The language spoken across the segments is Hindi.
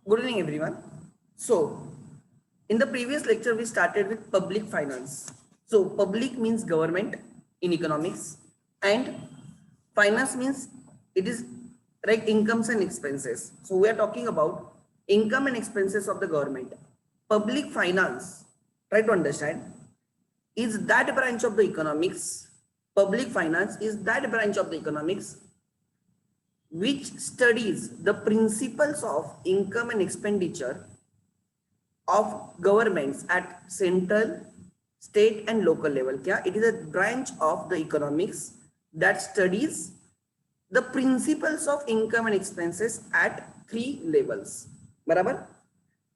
Good evening, everyone. So, in the previous lecture, we started with public finance. So, public means government in economics, and finance means it is like incomes and expenses. So, we are talking about income and expenses of the government. Public finance, try to understand, is that branch of the economics. Public finance is that branch of the economics which studies the principles of income and expenditure of governments at central, state and local level. Kya? It is a branch of the economics that studies the principles of income and expenses at three levels. Barabar?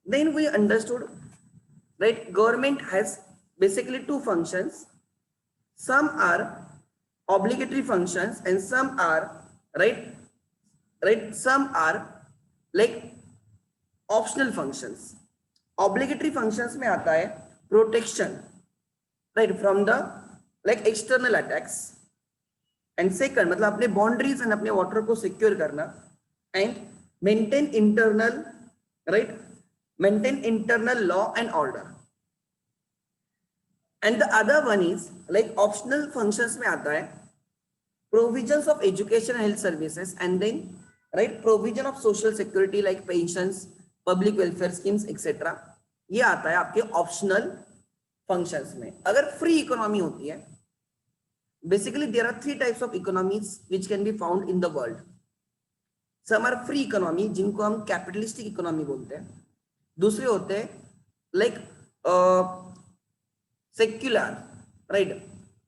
Then we understood, right? Government has basically two functions. Some are obligatory functions and some are, right, some are like optional functions. Obligatory functions में आता है protection, right, from the like external attacks, and second मतलब अपने बाउंड्रीज एंड अपने वाटर को सिक्योर करना, and maintain internal, right, maintain internal law and order. And the other one is like optional functions में आता है provisions of education and health services, and then right provision of social security like pensions, public welfare schemes etc. ये आता है आपके ऑप्शनल फंक्शंस में. अगर फ्री इकोनॉमी होती है, basically there are three types of economies which can be found in the world. Some are free economy जिनको हम कैपिटलिस्टिक इकोनॉमी बोलते हैं. दूसरे होते हैं लाइक सेक्युलर, राइट.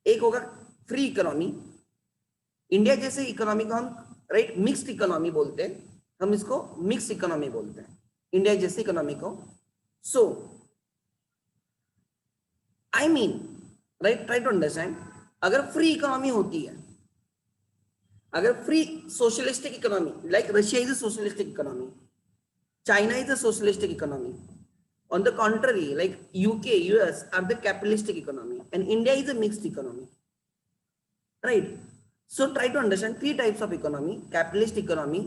एक होगा फ्री इकोनॉमी. इंडिया जैसे इकोनॉमी को हम राइट मिक्स्ड इकोनॉमी बोलते हैं. हम इसको मिक्स्ड इकोनॉमी बोलते हैं, इंडिया जैसे इकोनॉमी को. So I mean right, try to understand. अगर फ्री इकोनॉमी होती है, अगर free socialistic economy like Russia is a socialistic economy, China is a socialistic economy, on the contrary like UK, US are the capitalistic economy, and India is a mixed economy, right? So try to understand three types of economy: capitalist economy,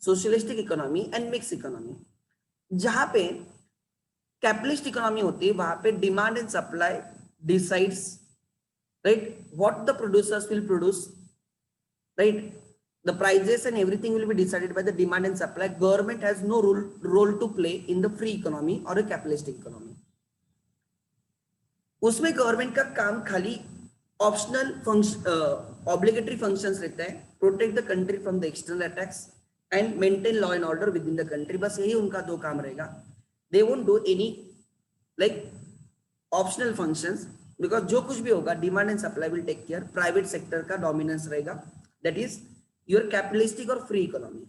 socialistic economy and mixed economy. जहां पे कैपिटलिस्ट इकोनॉमी होती है वहां पे demand and supply decides, right, what the producers will produce, right. The prices and everything will be decided by the demand and supply. Government has no role to play in the free economy or a capitalistic economy. उसमें गवर्नमेंट का काम खाली ऑप्शनल ऑब्लिगेटरी फंक्शंस रहता है, protect the country from the external attacks and maintain law and order within the country. बस यही उनका दो काम रहेगा. They won't do any like optional functions, because जो कुछ भी होगा demand and supply will take care. Private sector का डोमिनेंस रहेगा. दैट इज योर कैपिटलिस्टिक और फ्री इकोनॉमी.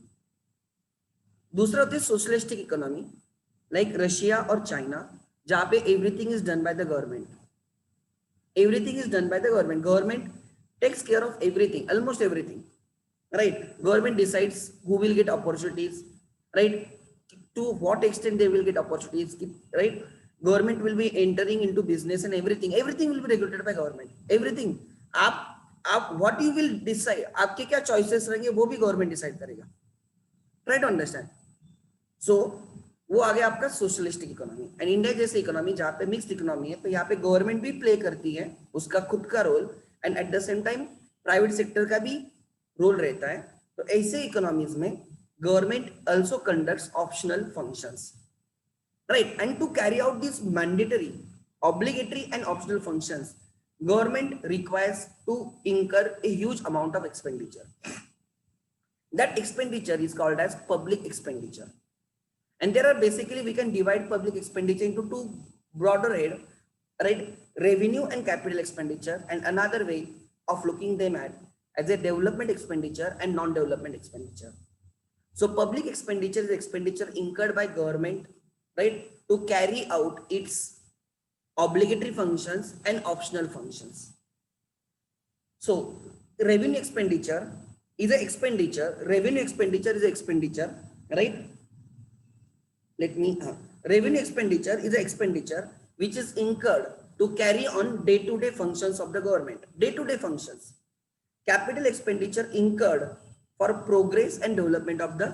दूसरा होती है सोशलिस्टिक इकोनॉमी लाइक रशिया और चाइना, जहां पे everything is done by the government. Everything is done by the government. Government takes care of everything, almost everything, right? Government decides who will get opportunities, right, to what extent they will get opportunities, right? Government will be entering into business and everything will be regulated by government. Everything आप what you will decide, आपके क्या choices रहेंगे वो भी government decide करेगा. Try to understand. So वो आ गया आपका सोशलिस्टिक इकोनॉमी. एंड इंडिया जैसे इकोनॉमी जहाँ पे मिक्स्ड इकोनॉमी है, तो यहाँ पे गवर्नमेंट भी प्ले करती है उसका खुद का role, and at the same time private sector का भी रोल रहता है. तो ऐसे इकोनॉमीज में government also conducts optional functions, right. And to carry out this mandatory, obligatory and optional functions, government requires to incur a huge amount of expenditure. That expenditure is called as public expenditure. And there are basically, we can divide public expenditure into two broader head, right? Revenue and capital expenditure, and another way of looking them at as a development expenditure and non-development expenditure. So public expenditure is expenditure incurred by government, right, to carry out its obligatory functions and optional functions. So revenue expenditure is an expenditure. Revenue expenditure is an expenditure, right? Revenue expenditure is an expenditure which is incurred to carry on day-to-day functions of the government. Day-to-day functions. Capital expenditure incurred for progress and development of the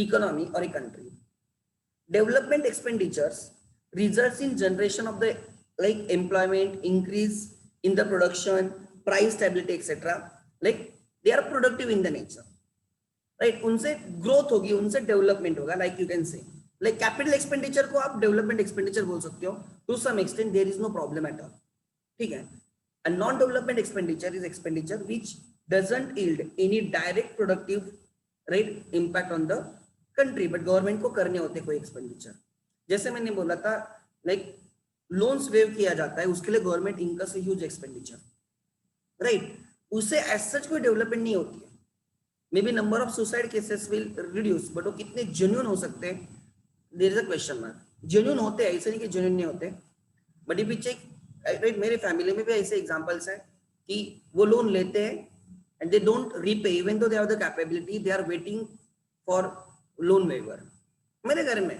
economy or a country. development expenditures results in generation of the like employment, increase in the production, price stability, etc. like they are productive in the nature, right? उनसे ग्रोथ होगी, उनसे डेवलपमेंट होगा, like you can say like capital expenditure को आप डेवलपमेंट एक्सपेंडिचर बोल सकते हो, to some extent there is no problem at all, ठीक है। A non-development expenditure is expenditure which doesn't yield any direct productive right impact on the country, but government को करने होते कोई expenditure। जैसे मैंने बोला था like loans waive किया जाता है, उसके लिए government incurs a huge expenditure, right? उससे as such कोई डेवलपमेंट नहीं होती है। May be number of suicide cases will reduce, but वो कितने जेन्युइन हो सकते हैं, there is a question mark. Genuine होते हैं, ऐसे नहीं कि जेन्युइन नहीं होते, but if we check right, मेरे फैमिली में भी ऐसे एग्जांपल्स हैं कि वो लोन लेते हैं and they don't repay even though they have the capability, they are waiting for loan waiver. मेरे घर में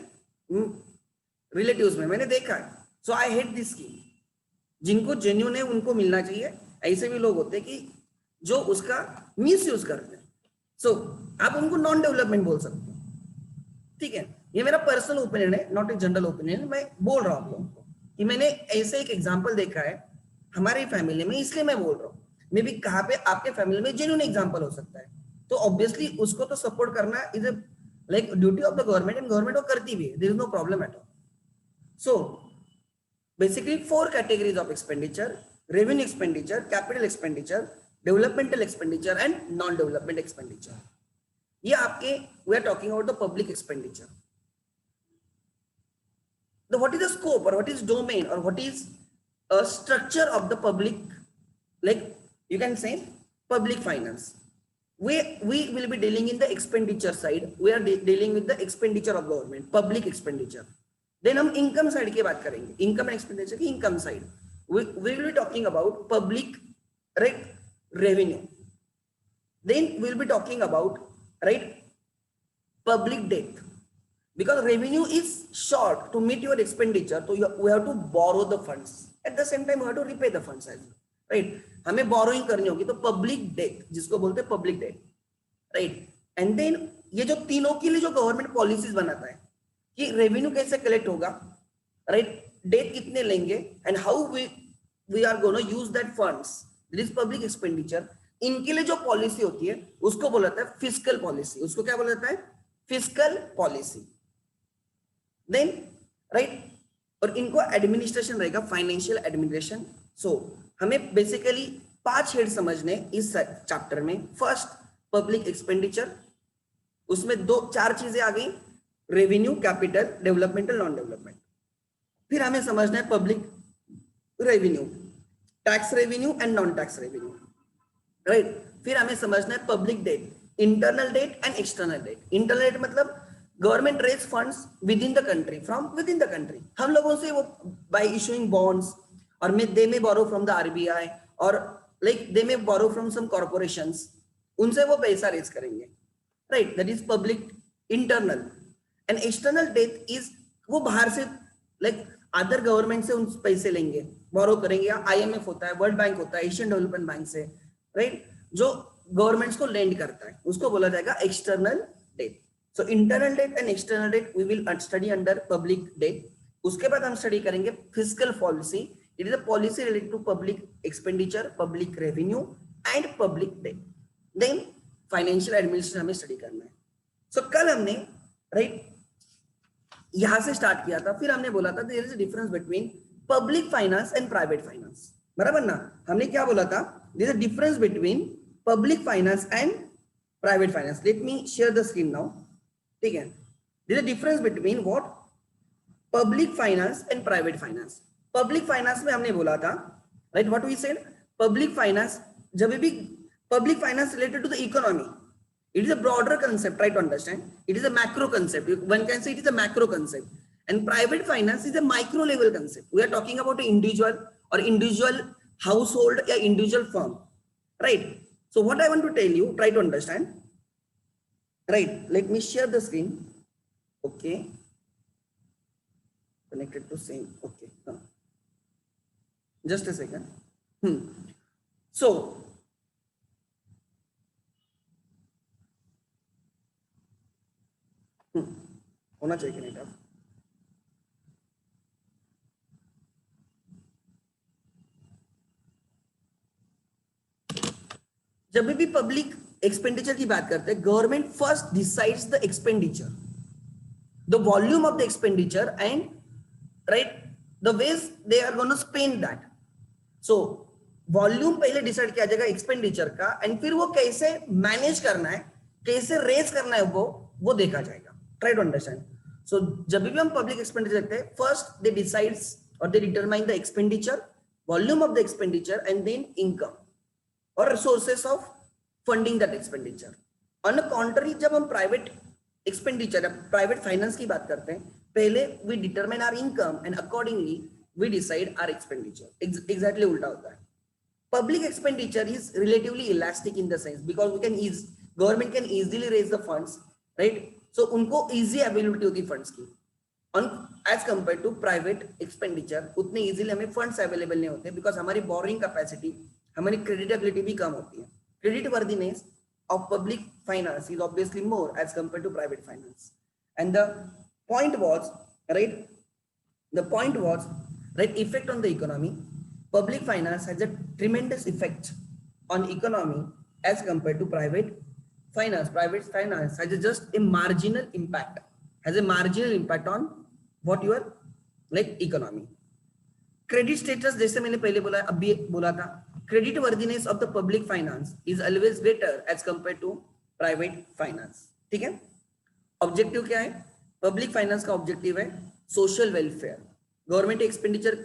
रिलेटिव्स में मैंने देखा है। So I hate this scheme. जिनको जेन्युइन है उनको मिलना चाहिए, ऐसे भी लोग होते हैं कि जो उसका मिस यूज करते हैं। सो आप उनको नॉन डेवलपमेंट बोल सकते हो, ठीक है। ये मेरा पर्सनल ओपिनियन है, नॉट ए जनरल ओपिनियन। मैं बोल रहा हूँ आप लोगों को कि मैंने ऐसे एक एग्जांपल देखा है हमारी फैमिली में, इसलिए मैं बोल रहा हूँ। मे बी कहाँ पे आपके फैमिली में जेन्युइन एग्जांपल हो सकता है, तो ऑब्वियसली उसको तो सपोर्ट करना is a like duty of the government, and government वो करती भी है, there is no problem at all. So basically 4 categories of expenditure: revenue expenditure, capital expenditure, developmental expenditure and non-development expenditure। ये आपके we are talking about the public expenditure। The what is the scope or what is domain or what is a structure of the public, like you can say public finance। we will be dealing in the expenditure side, we are dealing with the expenditure of government, public expenditure। Then हम इनकम साइड की बात करेंगे, इनकम एंड एक्सपेंडिचर की income side. We will be talking about public right revenue. Then we will be talking about right public debt, because revenue is short to meet your expenditure, so we have to borrow the funds, at the same time we have to repay the funds as well, right? हमें borrowing करनी होगी, तो पब्लिक डेट जिसको बोलते हैं public debt, right. And then ये जो तीनों के लिए जो गवर्नमेंट पॉलिसीज बनाता है कि रेवेन्यू कैसे कलेक्ट होगा, राइट, डेट कितने लेंगे, and how we are gonna use that funds, this is public expenditure. इनके लिए जो पॉलिसी होती है उसको बोला जाता है फिस्कल पॉलिसी। उसको क्या बोला जाता है? Fiscal policy. देन राइट, और इनको एडमिनिस्ट्रेशन रहेगा फाइनेंशियल एडमिनिस्ट्रेशन। सो हमें बेसिकली 5 हेड समझने इस चैप्टर में। फर्स्ट पब्लिक एक्सपेंडिचर, उसमें 4 चीजें आ गई, revenue, capital, developmental, non development. फिर हमें समझना है public revenue, tax revenue and non tax revenue, right. फिर हमें समझना है public debt, internal debt and external debt. Internal debt मतलब government raise funds within the country, from within the country, हम लोगों से वो बाय इशूइंग बॉन्ड्स, और दे में बोरो फ्रॉम द आरबीआई, और लाइक दे में बोरो फ्रॉम सम कॉर्पोरेशंस, उनसे वो पैसा रेज करेंगे, right. That is public internal. And external date is वो बाहर से लाइक अदर गवर्नमेंट से उन पैसे लेंगे, बोरो करेंगे, या आईएमएफ होता है, वर्ल्ड बैंक होता है, एशियन डेवलपमेंट बैंक से, राइट, जो गवर्नमेंट्स को लेंड करता है, उसको बोला जाएगा external debt. So internal debt and external debt we will study under public debt. उसके बाद हम स्टडी करेंगे fiscal policy. It is a policy related to public expenditure, public revenue and public debt. Then financial administration हमें स्टडी करना है। सो कल हमने राइट यहां से स्टार्ट किया था, फिर हमने बोला था there is a difference between public finance and private finance, बराबर ना? हमने क्या बोला था? There is a difference between public finance and private finance. Let me share the screen now, ठीक है। There is a difference between what? Public finance and private finance. Public finance में हमने बोला था right, what we said, public finance जब भी public finance related to the economy, it is a broader concept, try to understand, it is a macro concept, one can say it is a macro concept, and private finance is a micro level concept. We are talking about an individual or individual household or individual firm, right? So what I want to tell you, try to understand, right? Let me share the screen. Okay, connected to same. Okay, just a second. So होना चाहिए कि नहीं था? जब भी पब्लिक एक्सपेंडिचर की बात करते हैं, government first decides the expenditure, the volume of the expenditure and right the ways they are gonna spend that. So volume पहले डिसाइड किया जाएगा एक्सपेंडिचर का, एंड फिर वो कैसे मैनेज करना है, कैसे रेज करना है, वो देखा जाएगा. Try to understand. सो जब भी हम पब्लिक एक्सपेंडिचर देखते हैं, फर्स्ट दे डिसाइड्स और they determine the expenditure, volume of the expenditure and then income और sources of funding that expenditure. On the contrary, जब हम प्राइवेट एक्सपेंडिचर, प्राइवेट फाइनेंस की बात करते हैं, पहले we determine our income and accordingly we decide our expenditure. Exactly उल्टा होता है. Public expenditure is relatively elastic in the sense because we can government can easily raise the funds, right? So उनको easy availability होती है funds की. On as compared to private expenditure, उतने easily हमें funds available नहीं होते because हमारी borrowing capacity, हमारी creditability भी कम होती है. Credit worthiness of public finance is obviously more as compared to private finance. And the point was, right? The point was, right, effect on the economy. Public finance has a tremendous effect on economy as compared to private finance. Private finance has just a marginal impact, on what your like economy. Credit status, जैसे मैंने पहले बोला, अभी बोला था, credit worthiness of the public finance is always greater as compared to private finance. ठीक है. ऑब्जेक्टिव क्या है? पब्लिक फाइनेंस का ऑब्जेक्टिव है social welfare. Government expenditure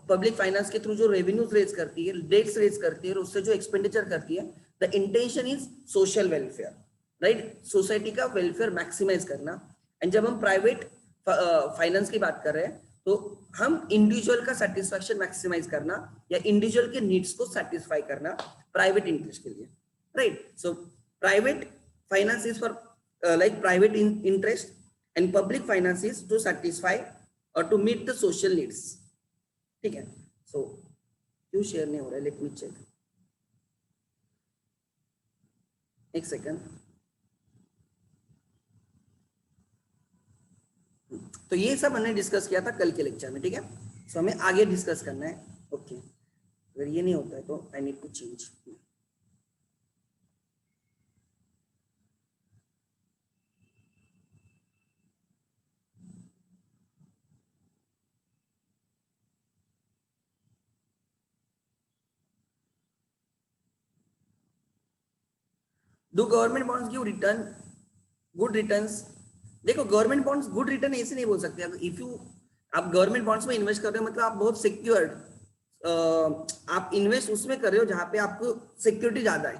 public finance के थ्रू जो रेवेन्यूज रेज करती है, डेट्स रेज करती है, और उससे जो एक्सपेंडिचर करती है, the intention is social welfare, right? Society का वेलफेयर मैक्सिमाइज करना. एंड जब हम प्राइवेट फाइनेंस की बात कर रहे हैं, तो हम इंडिविजुअल का सेटिस्फैक्शन मैक्सिमाइज करना या इंडिविजुअल के नीड्स को सेटिस्फाई करना प्राइवेट इंटरेस्ट के लिए, right? So private finance is for like private interest and public finance is to satisfy or to meet the social needs. ठीक है. So क्यों शेयर नहीं हो रहा है? लेट मी चेक, एक सेकंड. तो ये सब हमने डिस्कस किया था कल के लेक्चर में, ठीक है. सो हमें आगे डिस्कस करना है. ओके, अगर ये नहीं होता है तो I need to change. Do government bonds give return, good returns? देखो, गवर्नमेंट बॉन्ड्स गुड रिटर्न ऐसे नहीं बोल सकते. इफ यू आप गवर्नमेंट बॉन्ड्स में इन्वेस्ट कर रहे हो, मतलब आप बहुत सिक्योर्ड, आप इन्वेस्ट उसमें कर रहे हो जहां पे आपको सिक्योरिटी ज्यादा है.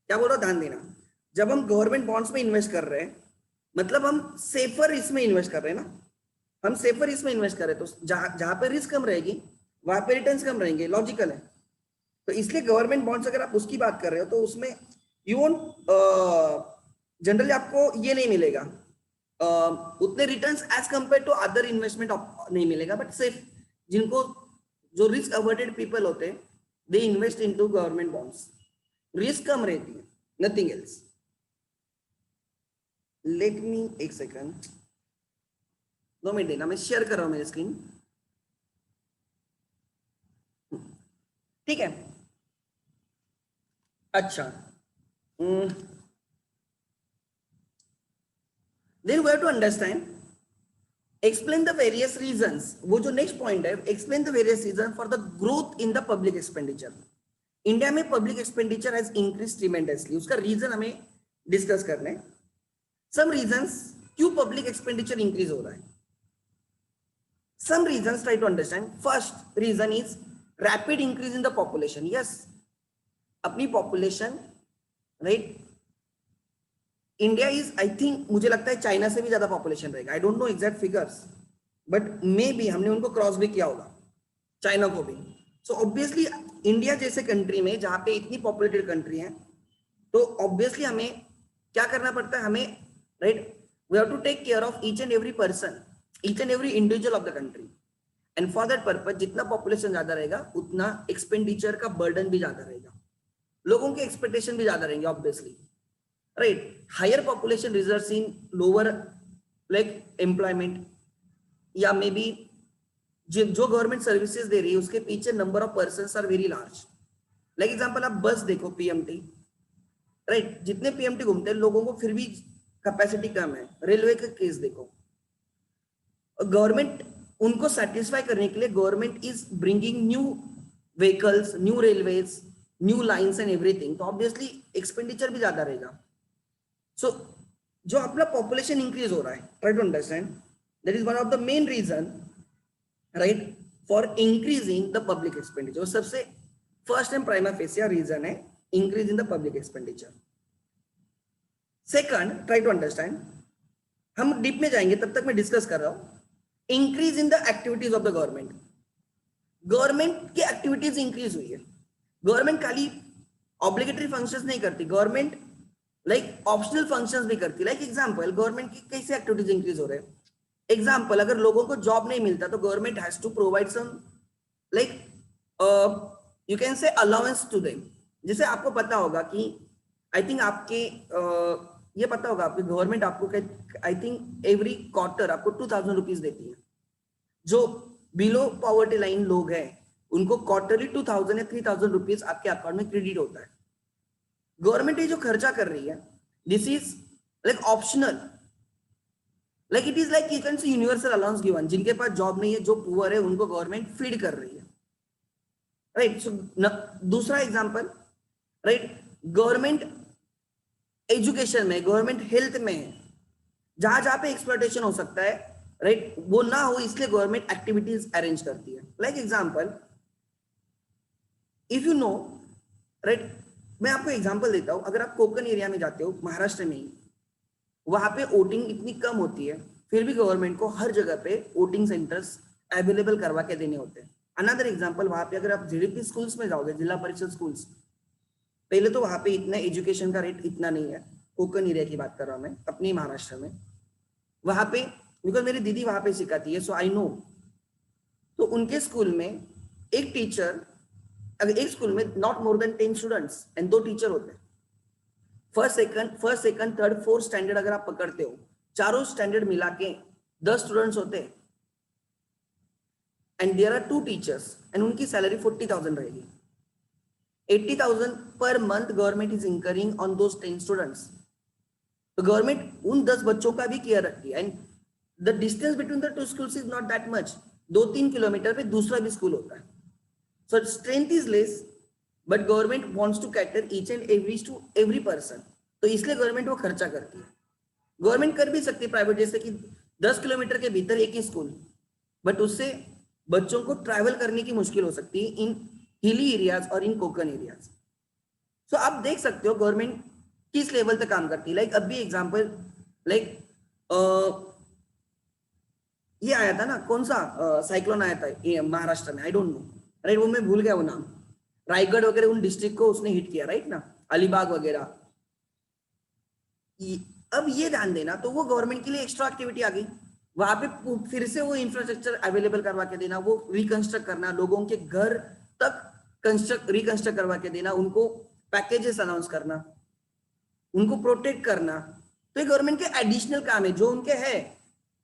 क्या बोल रहा, ध्यान देना. जब हम गवर्नमेंट बॉन्ड्स में इन्वेस्ट कर रहे हैं, मतलब हम सेफर इसमें इन्वेस्ट कर रहे हैं ना, हम सेफर इसमें इन्वेस्ट कर रहे हैं. तो जहां पे रिस्क कम रहेगी वहां पे रिटर्न्स कम रहेंगे, लॉजिकल है. तो इसलिए गवर्नमेंट बॉन्ड्स अगर आप उसकी बात कर रहे हो, तो उसमें यू वोंट जनरली आपको ये नहीं मिलेगा, उतने returns as compare to other investment नहीं मिलेगा. बट सिर्फ जिनको जो रिस्क अवर्टेड पीपल होते हैं, they invest into government bonds. Risk कम रहती है, नथिंग एल्स. लेट मी एक सेकंड, 2 मिनट देना, मैं शेयर कर रहा हूं मेरी स्क्रीन. ठीक है. अच्छा, then we have to understand, explain the various reasons. वो जो नेक्स्ट पॉइंट है, explain the various reasons for the growth in the public expenditure. India में public expenditure has increase tremendously. उसका रीजन हमें डिस्कस करना है. सम रीजंस क्यों पब्लिक एक्सपेंडिचर इंक्रीज हो रहा है. Some reasons, try to understand. First reason is rapid increase in the population. Yes, अपनी population, right, India is, I think, मुझे लगता है चाइना से भी ज्यादा पॉपुलेशन रहेगा. I don't know exact figures, but may be हमने उनको क्रॉस भी किया होगा, चाइना को भी. सो ऑब्वियसली इंडिया जैसे कंट्री में, जहां पे इतनी पॉपुलेटेड कंट्री है, तो ऑब्वियसली हमें क्या करना पड़ता है, हमें, right, we have to take care of each and every person, each and every individual of the country. And for that purpose, जितना पॉपुलेशन ज्यादा रहेगा, उतना एक्सपेंडिचर का बर्डन भी ज्यादा रहेगा, लोगों के एक्सपेक्टेशन भी ज्यादा रहेंगे, obviously, right. Higher population results in lower like employment, या मे बी जो गवर्नमेंट सर्विसेज दे रही है उसके पीछे number of persons are very large. Like example आप बस देखो पीएमटी, राइट, जितने पीएमटी घूमते हैं लोगों को फिर भी कैपेसिटी कम है। रेलवे का केस देखो, गवर्नमेंट उनको सेटिस्फाई करने के लिए government is bringing new vehicles, new railways, new lines and everything, तो ऑब्वियसली एक्सपेंडिचर भी ज्यादा रहेगा। सो जो अपना पॉपुलेशन इंक्रीज हो रहा है, try to understand, that is one of the main reason, right, for increasing the public expenditure. सबसे first and primary facie reason है increase in the public expenditure. Second, try to understand, हम डीप में जाएंगे, तब तक मैं डिस्कस कर रहा हूं। Increase in the activities of the government, government की एक्टिविटीज इंक्रीज हुई है। गवर्नमेंट खाली ऑब्लिगेटरी फंक्शंस नहीं करती, गवर्नमेंट लाइक ऑप्शनल फंक्शंस भी करती। लाइक एग्जांपल, गवर्नमेंट की कैसे एक्टिविटीज इंक्रीज हो रहे हैं। एग्जांपल, अगर लोगों को जॉब नहीं मिलता तो government has to provide some like you can say allowance to them. जैसे आपको पता होगा कि आई थिंक आपके ये पता होगा आपकी गवर्नमेंट आपको आई थिंक एवरी क्वार्टर आपको 2000 रुपीज देती है। जो बिलो पॉवर्टी लाइन लोग हैं उनको क्वार्टरली 2000 या 3000 रुपीज आपके अकाउंट में क्रेडिट होता है। गवर्नमेंट ये जो खर्चा कर रही है, this is like optional, like it is like you can से यूनिवर्सल अलाउंस गिवन। जिनके पास जॉब नहीं है, जो पुअर है, उनको गवर्नमेंट फीड कर रही है, राइट। सो दूसरा एग्जांपल, राइट, गवर्नमेंट एजुकेशन में, गवर्नमेंट हेल्थ में, जहां जहां पे एक्सप्लॉयटेशन हो सकता है, राइट, वो ना हो इसलिए गवर्नमेंट एक्टिविटीज अरेंज करती है। Like example, if you know, right, मैं आपको एग्जांपल देता हूं। अगर आप कोकण एरिया में जाते हो, महाराष्ट्र में ही, वहां पे वोटिंग इतनी कम होती है, फिर भी गवर्नमेंट को हर जगह पे वोटिंग सेंटर्स अवेलेबल करवा के देने होते हैं। अनदर एग्जांपल, वहां पे अगर आप जीडीपी स्कूल्स में जाओगे, जिला परिषद स्कूल्स, पहले तो वहां पे इतना एजुकेशन का रेट इतना नहीं है। कोकण एरिया की बात कर रहा हूं मैं, अपनी महाराष्ट्र में। वहां पे बिकॉज मेरी दीदी वहां पे सिखाती है, सो आई नो। तो उनके स्कूल में एक टीचर, अगर एक स्कूल में not more than 10 students and 2 teacher होते हैं। First second third fourth standard अगर आप पकड़ते हो, चारों स्टैंडर्ड मिला के 10 स्टूडेंट्स होते हैं and there are 2 teachers and उनकी सैलरी 40,000 रहेगी। 80,000 per month government is incurring on those 10 students. तो गवर्नमेंट उन 10 बच्चों का भी केयर रखती है and the distance between the 2 schools is not that much. 2-3 kilometre पे दूसरा भी स्कूल होता है। So strength is less but government wants to cater each and every person, तो इसलिए गवर्नमेंट वो खर्चा करती है। गवर्नमेंट कर भी सकती है प्राइवेट, जैसे कि 10 किलोमीटर के भीतर एक ही स्कूल, बट उससे बच्चों को ट्रैवल करने की मुश्किल हो सकती है इन हिली एरियाज और इन कोकन एरियाज। सो आप देख सकते हो गवर्नमेंट किस लेवल तक काम करती है। लाइक अभी एग्जांपल, लाइक ये आया था ना, कौन सा साइक्लोन आया था महाराष्ट्र में, आई डोंट नो, राइट, वो मैं भूल गया वो नाम। रायगढ़ वगैरह उन डिस्ट्रिक्ट को उसने हिट किया, राइट ना, अलीबाग वगैरह। अब ये ध्यान देना, तो वो गवर्नमेंट के लिए एक्स्ट्रा एक्टिविटी आ गई। वहां पे फिर से वो इंफ्रास्ट्रक्चर अवेलेबल करवा के देना, वो रिकंस्ट्रक्ट करना, लोगों के घर तक रिकंस्ट्रक्ट करवा के देना, उनको पैकेजेस अनाउंस करना, उनको प्रोटेक्ट करना। तो ये गवर्नमेंट के एडिशनल काम है जो उनके है।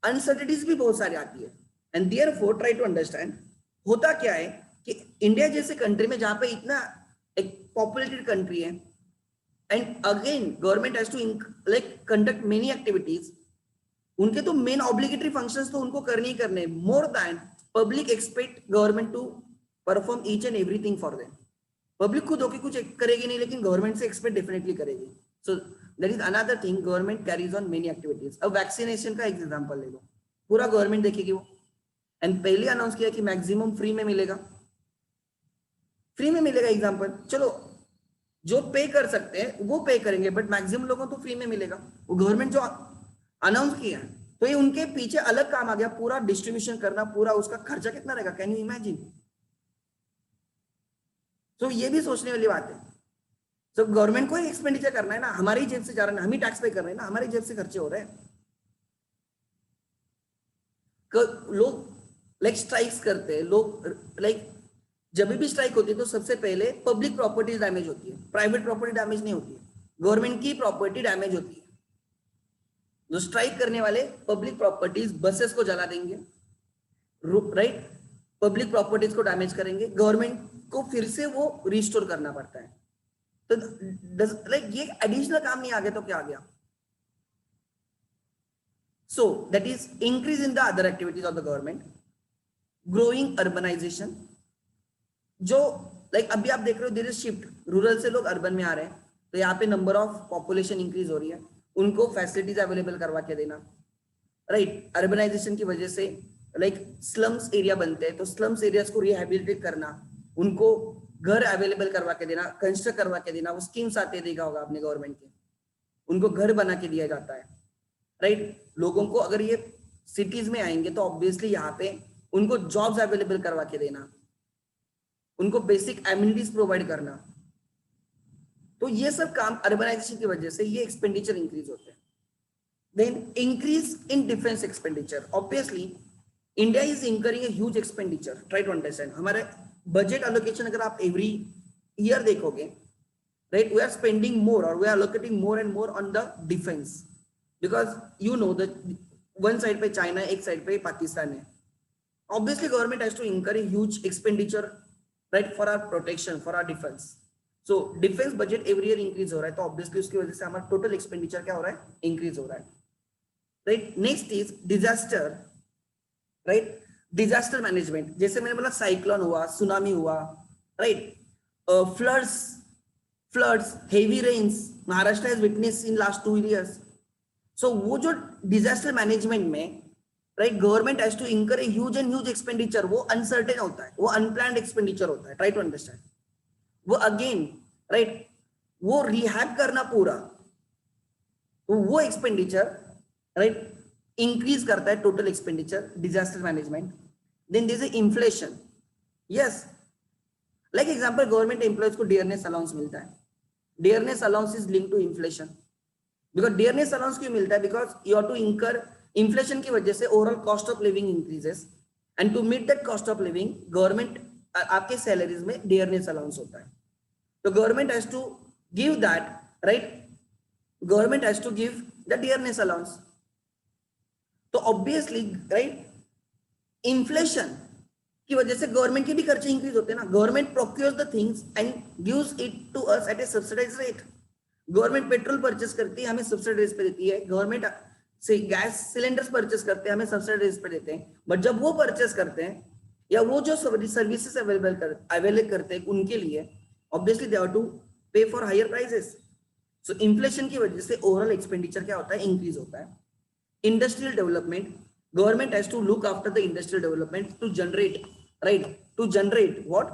अनसर्टेनिटीज भी बहुत सारी आती है and therefore try to understand, होता क्या है कि इंडिया जैसे कंट्री में जहां पे इतना एक पॉपुलेटेड कंट्री है and again government has to like conduct many activities, उनके तो मेन ऑब्लिगेटरी फंक्शंस तो उनको करने ही करने, more than public expect government to perform each and everything for them. Public खुद होके कुछ करेगी नहीं, लेकिन गवर्नमेंट से एक्सपेक्ट डेफिनेटली करेगी। सो that is another thing, government carries on many activities. अब वैक्सीनेशन का एक एग्जांपल ले लो, पूरा गवर्नमेंट देखेगी वो, एंड पहले अनाउंस किया कि मैक्सिमम फ्री में मिलेगा, फ्री में मिलेगा। एग्जांपल, चलो जो पे कर सकते हैं वो पे करेंगे, बट मैक्सिमम लोगों को फ्री में मिलेगा। वो गवर्नमेंट जो अनाउंस किया है, तो ये उनके पीछे अलग काम आ गया, पूरा डिस्ट्रीब्यूशन करना, पूरा उसका खर्चा कितना रहेगा, कैन यू इमेजिन। तो ये भी सोचने वाली बात है। तो गवर्नमेंट को ही एक्सपेंडिचर करना है ना, हमारी जेब से जा रहा है ना, हम ही टैक्स पे कर रहे हैं ना, हमारी जेब से खर्चे हो रहे हैं। लोग लाइक स्ट्राइक्स करते हैं, लोग लाइक जब भी स्ट्राइक होती है तो सबसे पहले पब्लिक प्रॉपर्टी डैमेज होती है, प्राइवेट प्रॉपर्टी डैमेज नहीं होती है, गवर्नमेंट की प्रॉपर्टी डैमेज होती है। जो स्ट्राइक करने वाले पब्लिक प्रॉपर्टीज, बसेस को जला देंगे, राइट, पब्लिक प्रॉपर्टीज को डैमेज करेंगे, गवर्नमेंट को फिर से वो रिस्टोर करना पड़ता है। तो लाइक ये एडिशनल काम नहीं आ गया तो क्या आ गया? So that is increase in the other activities of the government, growing urbanization, जो लाइक अभी आप देख रहे हो देयर इज शिफ्ट, रूरल से लोग अर्बन में आ रहे हैं, तो यहाँ पे नंबर ऑफ पॉपुलेशन इंक्रीज हो रही है, उनको फैसिलिटीज अवेलेबल करवा के देना, राइट। अर्बनाइजेशन की वजह से लाइक स्लम्स एरिया बनते हैं, तो स्लम्स एरियाज को रिहेबिलिटेट करना, उनको घर अवेलेबल करवा के देना, कंस्ट्रक्ट करवा के देना, वो स्कीम्स आते देगा होगा अपने गवर्नमेंट के, उनको घर बना के दिया जाता है, राइट। लोगों को अगर ये सिटीज में आएंगे तो ऑब्वियसली यहाँ पे उनको जॉब्स अवेलेबल करवा के देना, उनको बेसिक एमिनिटीज प्रोवाइड करना, तो ये सब काम अर्बनाइजेशन की वजह से ये एक्सपेंडिचर इंक्रीज होते हैं। Then increase in defense expenditure. Obviously, India is incurring a huge expenditure. Try to understand. हमारे budget allocation अगर आप every year देखोगे, right? We are spending more or we are allocating more and more on the defense because you know that one side पे China, एक side पे पाकिस्तान है. Obviously, government has to incur a huge expenditure, right, for our protection, for our defense. So defense budget every year increase हो रहा है, तो obviously उसकी वजह से हमारा total expenditure क्या हो रहा है? Increase हो रहा है. Right. Next is disaster, right, disaster management. जैसे मैंने बोला साइक्लोन हुआ, सुनामी हुआ, right, floods, heavy rains Maharashtra has witness in last 2 years। So वो जो डिजास्टर मैनेजमेंट में, right, government has to incur a huge expenditure, वो अनसर्टेन होता है, वो अनप्लान्ड एक्सपेंडिचर होता है, ट्राई टू अंडरस्टैंड। वो अगेन, राइट, वो रिहैब करना पूरा, तो वो एक्सपेंडिचर, राइट, इंक्रीज करता है total expenditure, disaster management. Then there is inflation, yes, like example government employees को डियरनेस अलाउंस मिलता है, dearness allowance is linked to inflation, because dearness allowance क्यों मिलता है? Because you have to incur, inflation की वजह से overall cost of living increases, and to meet that cost of living government आपके सैलरीज में डियरनेस अलाउंस होता है, तो government has to give that, right, government has to give the dearness allowance. तो ऑब्वियसली, राइट, इन्फ्लेशन की वजह से गवर्नमेंट के भी खर्चे इंक्रीज होते हैं ना। Government procures the things and gives it to us at a subsidised rate. Government petrol purchase करती है, हमें सब्सिडाइज्ड रेट पे देती है। गवर्नमेंट से गैस सिलेंडर्स परचेस करते हैं, हमें सब्सिडाइज्ड रेट पे देते हैं। बट जब वो परचेस करते हैं या वो जो सर्विसेज अवेलेबल करते हैं उनके लिए obviously they have to pay for higher prices. So inflation की वजह से ओवरऑल एक्सपेंडिचर क्या होता है? इंक्रीज होता है। Industrial development, government has to look after the industrial development to generate, right, to generate what,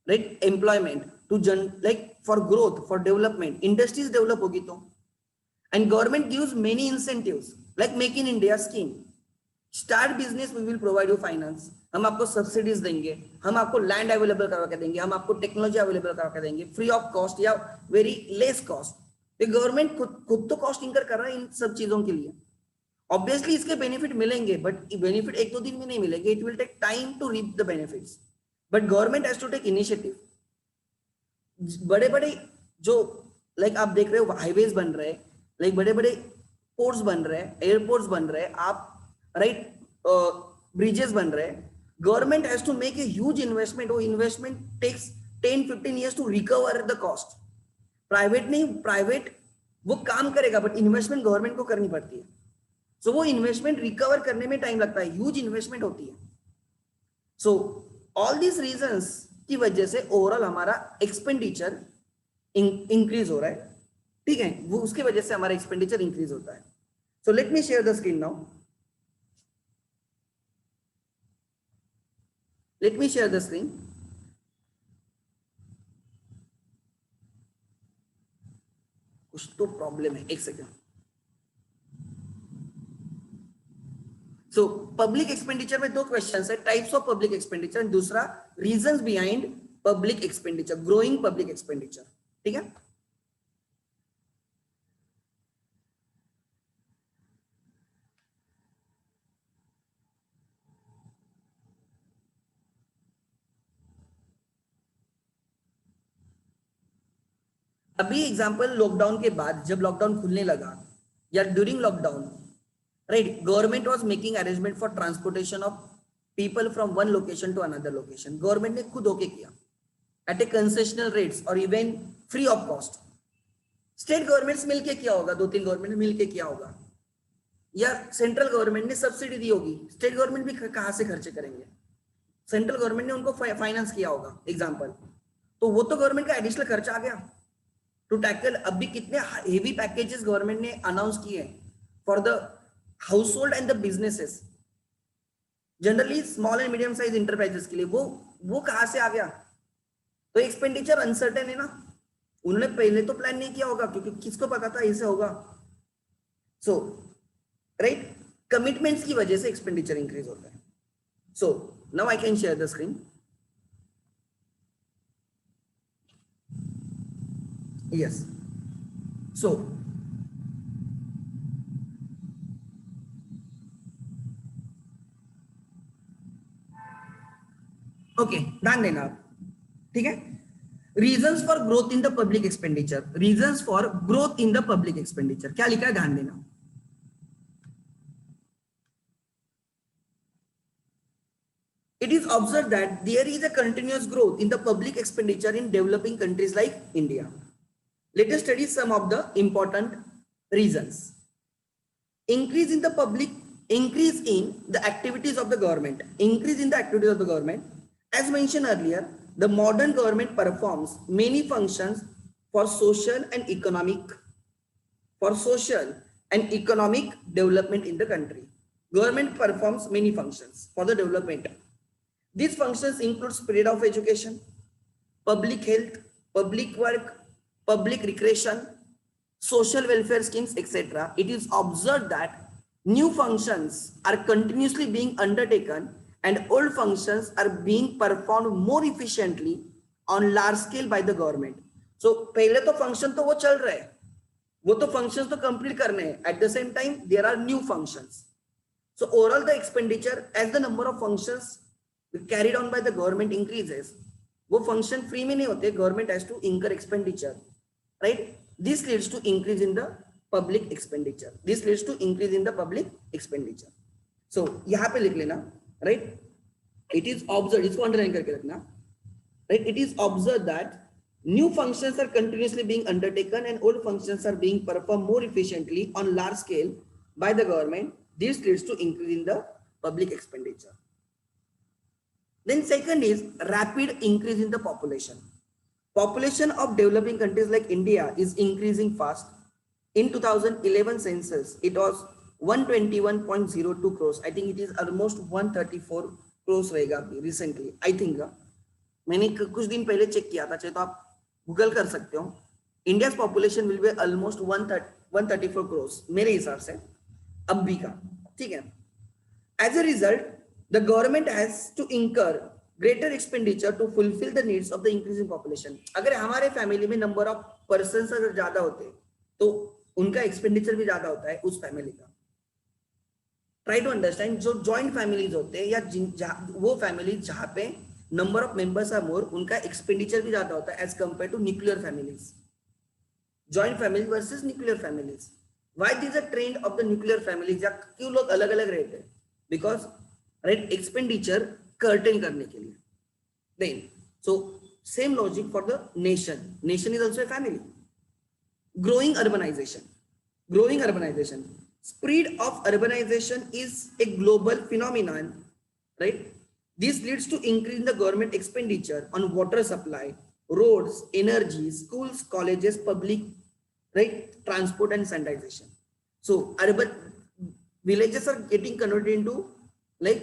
right, employment, to like for growth, for development, industries develop होगी तो, and government gives many incentives like Make in India scheme, start business we will provide you finance, हम आपको सब्सिडीज देंगे, हम आपको लैंड अवेलेबल करवा के देंगे, हम आपको टेक्नोलॉजी अवेलेबल करवा के देंगे फ्री ऑफ कॉस्ट या वेरी लेस कॉस्ट। तो गवर्नमेंट खुद तो कॉस्ट इंकर कर रहा है इन सब चीजों के लिए। ऑब्वियसली इसके बेनिफिट मिलेंगे, बट बेनिफिट 1-2 दिन में नहीं मिलेंगे, it will take time to reap the benefits, but government has to take initiative. बड़े बड़े जो लाइक आप देख रहे हो हाईवेज बन रहे हैं, लाइक बड़े बड़े पोर्ट्स बन रहे हैं, एयरपोर्ट्स बन रहे हैं, आप राइट, ब्रिजेस बन रहे हैं। Government has to make a huge investment, वो investment takes 10-15 years to recover the cost. Private नहीं, प्राइवेट वो काम करेगा, बट इन्वेस्टमेंट गवर्नमेंट को करनी पड़ती है। सो वो इन्वेस्टमेंट रिकवर करने में टाइम लगता है, ह्यूज इन्वेस्टमेंट होती है। सो ऑल दिस रीजंस की वजह से ओवरऑल हमारा एक्सपेंडिचर इंक्रीज हो रहा है, ठीक है, वो उसकी वजह से हमारा एक्सपेंडिचर इंक्रीज होता है। So let me share the screen now, late me share the screen. कुछ तो प्रॉब्लम है, एक सेकेंड। सो पब्लिक एक्सपेंडिचर में 2 क्वेश्चंस है, types of public expenditure, and दूसरा reasons behind public expenditure, growing public expenditure, ठीक है। अभी एग्जांपल लॉकडाउन के बाद, जब लॉकडाउन खुलने लगा या during lockdown, right, government was making arrangement for transportation of people from one location to another location. Government ने खुद होके किया, at a concessional rates or even free of cost. State governments मिलके किया होगा, 2-3 गवर्नमेंट ने मिलके किया होगा, या सेंट्रल गवर्नमेंट ने सब्सिडी दी होगी. स्टेट गवर्नमेंट भी कहां से खर्चे करेंगे? सेंट्रल गवर्नमेंट ने उनको फाइनेंस किया होगा एग्जांपल. तो वो तो गवर्नमेंट का एडिशनल खर्चा आ गया टू टैकल. अभी कितने हेवी पैकेजेस गवर्नमेंट ने अनाउंस किए for the household and the businesses, generally small and medium size enterprises के लिए. वो कहां से आ गया? तो एक्सपेंडिचर अनसर्टेन है ना. उन्होंने पहले तो प्लान नहीं किया होगा, क्योंकि किसको पता था ऐसे होगा. सो राइट, कमिटमेंट्स की वजह से एक्सपेंडिचर इंक्रीज होता है. So now I can share the screen. Yes, so okay, ध्यान देना आप, ठीक है. Reasons for growth in the public expenditure, reasons for growth in the public expenditure क्या लिखा है, ध्यान देना. It is observed that there is a continuous growth in the public expenditure in developing countries like India. Let us study some of the important reasons. Increase in the activities of the government. Increase in the activities of the government. As mentioned earlier, the modern government performs many functions for social and economic development in the country. Government performs many functions for the development. These functions include spread of education, public health, public work, public recreation, social welfare schemes, etc. It is observed that new functions are continuously being undertaken and old functions are being performed more efficiently on large scale by the government. So पहले तो function तो वो चल रहे हैं, वो तो functions तो complete करने हैं. At the same time, there are new functions. So overall the expenditure, as the number of functions carried on by the government increases, वो function free में नहीं होते, government has to incur expenditure, right? This leads to increase in the public expenditure. This leads to increase in the public expenditure. So यहाँ पे लिख लेना, right? It is observed, इसको underline करके रखना, right? It is observed that new functions are continuously being undertaken and old functions are being performed more efficiently on large scale by the government. This leads to increase in the public expenditure. Then second is rapid increase in the population. Population of developing countries like India is increasing fast. In 2011 census, it was 121.02 crores. I think it is almost 134 crores रहेगा recently. I think मैंने कुछ दिन पहले चेक किया था, चाहे तो आप गूगल कर सकते हो. India's population will be almost 134 crores मेरे हिसाब से अब भी का, ठीक है. As a result, the government has to incur greater expenditure to fulfill the needs of the increasing population. अगर हमारे फैमिली में नंबर ऑफ पर्सन्स अगर ज्यादा होते तो उनका एक्सपेंडिचर भी ज्यादा होता है उस फैमिली का. ट्राई टू अंडरस्टैंड, जो जॉइंट फैमिलीज होते हैं या वो फैमिली जहाँ पे number of members are more, उनका एक्सपेंडिचर भी ज्यादा होता है as compare to nuclear families. Joint family versus nuclear families. Why this a trend of the nuclear families, या क्यों लोग अलग अलग रहते हैं? बिकॉज राइट, एक्सपेंडिचर कर्टेन करने के लिए. Then so same logic for the nation. Nation is also a family. Growing urbanization. Spread of urbanization is a global phenomenon, right? This leads to increase in the government expenditure on water supply, roads, energy, schools, colleges, public, right, transport and sanitization. So urban villages are getting converted into like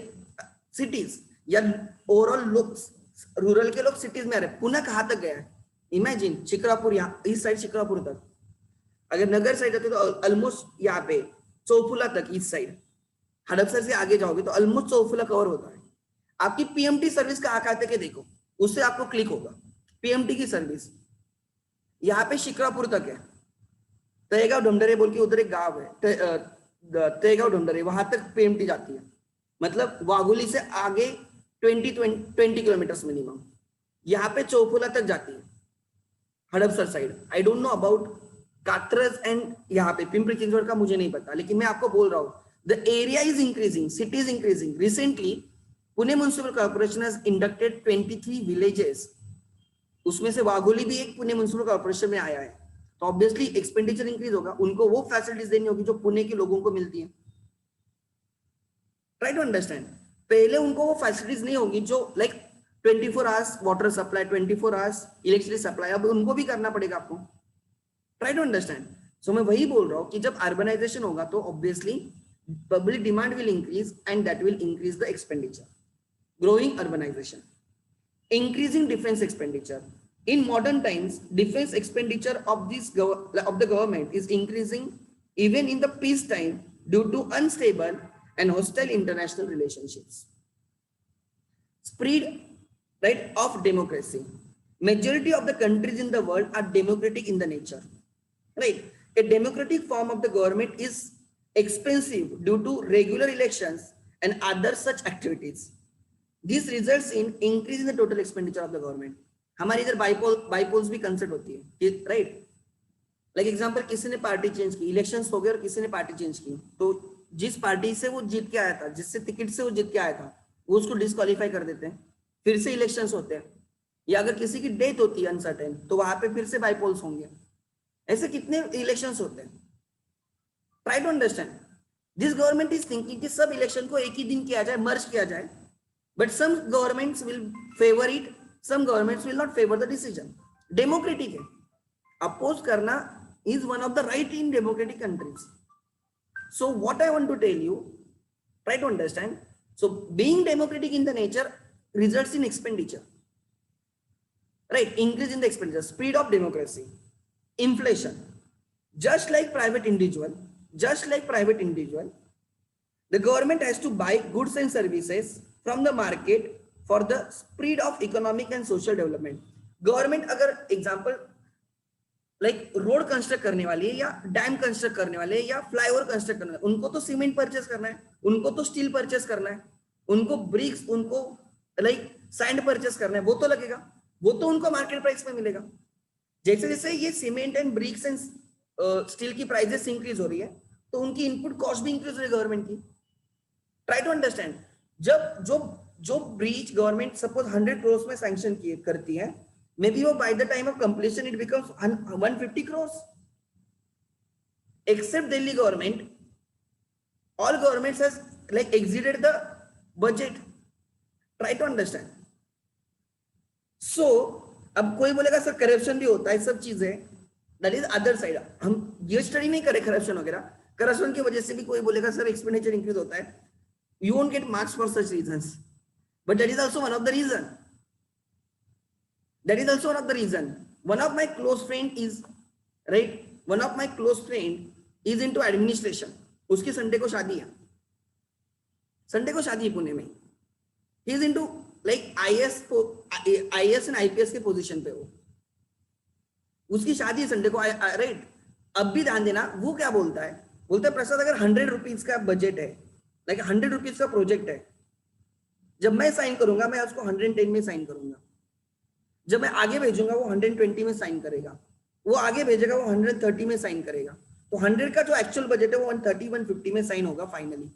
cities. या ओवरऑल लोग रूरल के लोग सिटीज में आ रहे. पुणे कहाँ तक गया है? इमेजिन शिक्रापुर, यहाँ इस साइड शिक्रापुर तक. अगर नगर साइड जाते तो ऑलमोस्ट यहाँ पे चौफुला तक इस साइड. हड़पसर से आगे जाओगे तो ऑलमोस्ट चौफुला कवर होता है. आपकी पीएमटी सर्विस का आकार तक देखो, उससे आपको क्लिक होगा. पीएमटी की सर्विस यहाँ पे शिक्रापुर तक है. तयगांव ढमडरे बोल के उधर एक गांव है, तयगांव ढमडरे, वहां तक पीएमटी जाती है. मतलब वाघोली से आगे 20 किलोमीटर मिनिमम. यहाँ पे चौफुला तक जाती है Hadapsar side. I don't know about Katraj and यहाँ पे पिंपरी चिंचवड का मुझे नहीं पता, लेकिन मैं आपको बोल रहा हूँ the area is increasing, city is increasing. Recently Pune municipal corporation has inducted 23 villages उसमें से वाघोली भी एक पुणे म्युनिसिपल कॉर्पोरेशन में आया है, तो ऑब्वियसली एक्सपेंडिचर इंक्रीज होगा, उनको वो फैसिलिटीज देनी होगी जो पुणे के लोगों को मिलती है। ट्राई टू अंडरस्टैंड, पहले उनको वो फैसिलिटीज नहीं होगी जो like 24 hours water supply, 24 hours electricity supply, अब उनको भी करना पड़ेगा आपको। Try to understand. सो मैं वही बोल रहा हूँ कि जब अर्बनाइजेशन होगा तो obviously public demand will increase and that will increase the expenditure. Growing urbanization, increasing defense expenditure. In modern times, defense expenditure of the government is increasing even in the peace time due to unstable and hostile international relationships. Spread, right, of democracy. Majority of the countries in the world are democratic in the nature, right? A democratic form of the government is expensive due to regular elections and other such activities. This results in increase in the total expenditure of the government. हमारी इधर बाईपोल्स भी कंसेप्ट होती है, राइट? लाइक एग्जांपल, किसी ने पार्टी चेंज की, इलेक्शंस हो गए और किसी ने पार्टी चेंज की, तो जिस पार्टी से वो जीत के आया था, जिससे टिकट से वो जीत के आया था, वो उसको डिस्क्वालीफाई कर देते हैं, फिर से इलेक्शंस होते हैं। या अगर किसी की डेथ होती है अनसर्टेन, तो वहां पे फिर से बाईपोल्स होंगे। ऐसे कितने इलेक्शंस होते हैं? Try to understand. This government is thinking कि सब इलेक्शन को एक ही दिन किया जाए, मर्ज किया जाए, but some governments will favor it, some governments will not favor the decision. Democratic है, oppose करना is one of the right in democratic countries. So what I want to tell you, try to understand. So being democratic in the nature results in expenditure, right? Increase in the expenditure, speed of democracy, inflation. Just like private individual, the government has to buy goods and services from the market for the spread of economic and social development. Government अगर एग्जांपल लाइक रोड कंस्ट्रक्ट करने वाली है, या डैम कंस्ट्रक्ट करने वाले है, या फ्लाईओवर कंस्ट्रक्ट करने वाले, उनको तो सीमेंट परचेस करना है, उनको तो स्टील परचेस करना है, उनको ब्रिक्स, उनको लाइक सैंड परचेस करना है, वो तो लगेगा, वो तो उनको मार्केट प्राइस में मिलेगा। जैसे जैसे ये cement and bricks and steel की प्राइसेस इंक्रीज हो रही है, तो उनकी इनपुट कॉस्ट भी इंक्रीज हो रही है गवर्नमेंट की। Try to understand. जब जो ब्रिज गवर्नमेंट सपोज 100 करोड़ में सैंक्शन करती है, मे बी वो by the time of completion it becomes 150 crore. Except Delhi government, all governments has like exceeded the budget. Try to understand. So अब कोई बोलेगा सर करप्शन भी होता है, सब चीजें, दैट इज अदर साइड। हम ये स्टडी नहीं करे करप्शन वगैरह, करप्शन की वजह से भी कोई बोलेगा सर एक्सपेंडिचर इंक्रीज होता है, you won't get marks for such reasons, but that is also one of the reason. One of my close friend is, right, one of my close friend is into administration. उसकी संडे को शादी है, पुणे में। he is into like IAS and IPS के पोजीशन पे, वो उसकी शादी संडे को, राइट? अब भी ध्यान देना, वो क्या बोलता है प्रसाद, अगर 100 रुपीज का बजट है, लाइक 100 रुपीज का प्रोजेक्ट है, जब मैं साइन करूंगा मैं उसको 110 में साइन करूंगा, जब मैं आगे भेजूंगा वो 120 में साइन करेगा, वो आगे भेजेगा वो 130 में साइन करेगा, तो 100 का जो एक्चुअल बजट है वो 130 150 में साइन होगा finally,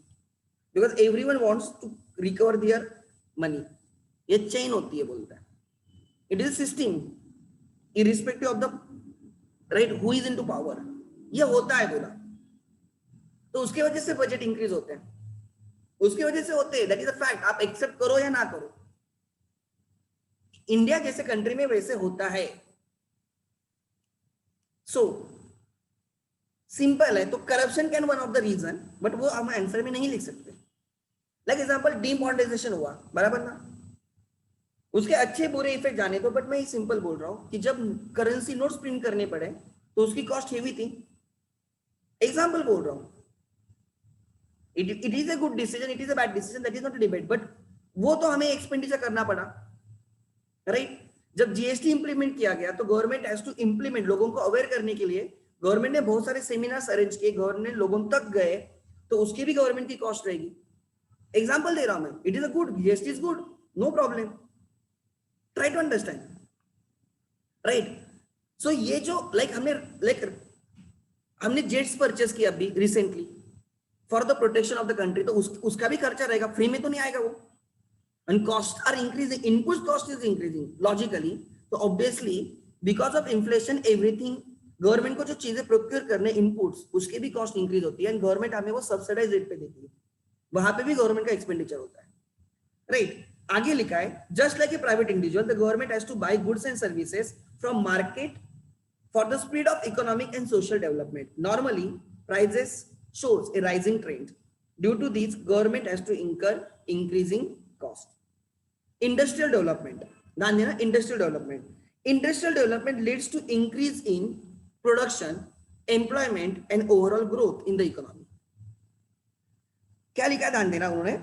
because everyone wants to recover their money. ये चेन होती है, बोलता है it is system irrespective of the right who is into power, ये होता है बोला। तो उसकी वजह से बजट इंक्रीज होते हैं, उसकी वजह से होते हैं, दैट इज अ फैक्ट, आप एक्सेप्ट करो या ना करो। इंडिया जैसे कंट्री में वैसे होता है। सो सिंपल है, तो corruption can one of the reason, but वो हम आंसर में नहीं लिख सकते। लाइक एग्जांपल डीमोनेटाइजेशन हुआ, बराबर ना, उसके अच्छे बुरे इफेक्ट जाने दो, बट मैं सिंपल बोल रहा हूं कि जब करेंसी नोट्स प्रिंट करने पड़े तो उसकी कॉस्ट हेवी थी। एग्जाम्पल बोल रहा हूं, it is a good decision, it is a bad decision, that is not a debate, but वो तो हमें एक्सपेंडिचर करना पड़ा, राइट? जब जीएसटी इंप्लीमेंट किया गया तो गवर्नमेंट हैज टू इंप्लीमेंट, लोगों को अवेयर करने के लिए गवर्नमेंट ने बहुत सारे सेमिनार्स अरेंज किए, गवर्नमेंट लोगों तक गए, तो उसकी भी गवर्नमेंट की कॉस्ट रहेगी। एग्जाम्पल दे रहा हूं मैं, it is a good, GST is good, no problem, try to understand, right? So ये जो हमने जेट्स परचेस किया अभी recently for the protection of the country, तो उसका भी खर्चा रहेगा, फ्री में तो नहीं आएगा वो, and costs are increasing, input cost is increasing logically, तो obviously because of inflation everything, government को जो चीजें प्रोक्योर करने इनपुट्स, उसके भी कॉस्ट इंक्रीज होती है एंड गवर्नमेंट हमें वो सब्सिडाइज रेट पे देती है, वहां पे भी गवर्नमेंट का एक्सपेंडिचर होता है, राइट। आगे लिखा है just like a private individual the government has to buy goods and services from market for the speed of economic and social development. Normally, prices shows a rising trend. Due to this, government has to incur increasing cost. Industrial development. Industrial development. Industrial development leads to increase in production, employment, and overall growth in the economy. क्या लिखा ध्यान देना उन्होंने,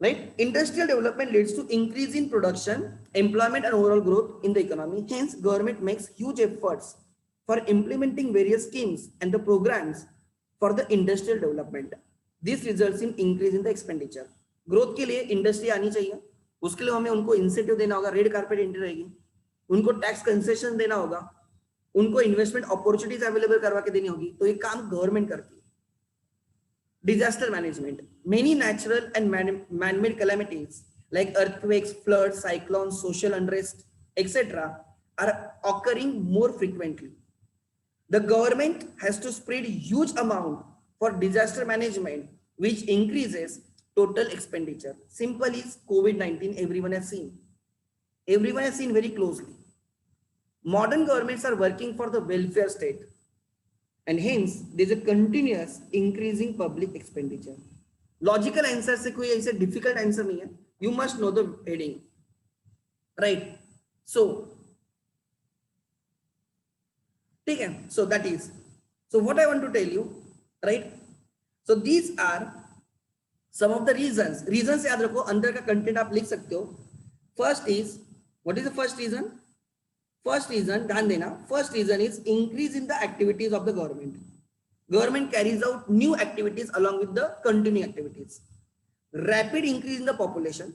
right? Industrial development leads to increase in production, employment, and overall growth in the economy. Hence, government makes huge efforts for implementing various schemes and the programs for the industrial development. This results in increase in the expenditure. Growth के लिए इंडस्ट्री आनी चाहिए, उसके लिए हमें उनको इंसेंटिव देना होगा, रेड कारपेट एंट्री रहेगी, उनको टैक्स कंसेशन देना होगा, उनको इन्वेस्टमेंट अपॉर्चुनिटीज अवेलेबल करवा के देनी होगी, तो ये काम गवर्नमेंट करती है. Disaster management. Many natural and man-made calamities like earthquakes, floods, cyclones, social unrest, etc. are occurring more frequently. The government has to spread huge amount for disaster management, which increases total expenditure. Simple is COVID-19, everyone has seen. Everyone has seen very closely. Modern governments are working for the welfare state, and hence there is a continuous increasing public expenditure. Logical answer से कोई ऐसे difficult answer नहीं है. You must know the heading, right? So ठीक है, so that is, so what I want to tell you, right? So these are some of the reasons. Reasons याद रखो, अंदर का कंटेंट आप लिख सकते हो. First is, what is the first reason? First reason, ध्यान देना, first reason is increase in the activities of the government. Government carries out new activities along with the continuing activities. Rapid increase in the population,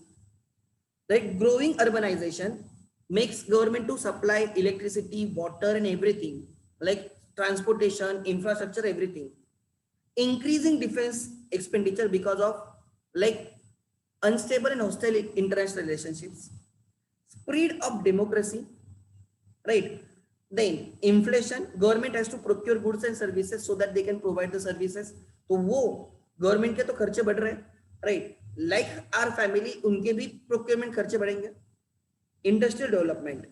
right? Growing urbanization makes government to supply electricity, water, and everything, like transportation, infrastructure, everything. Increasing defense expenditure because of like unstable and hostile international relationships. Spread of democracy, right? Then inflation, government has to procure goods and services so that they can provide the services. तो वो गवर्नमेंट के तो खर्चे बढ़ रहे हैं, right? Like our family, उनके भी procurement खर्चे बढ़ेंगे. Industrial development,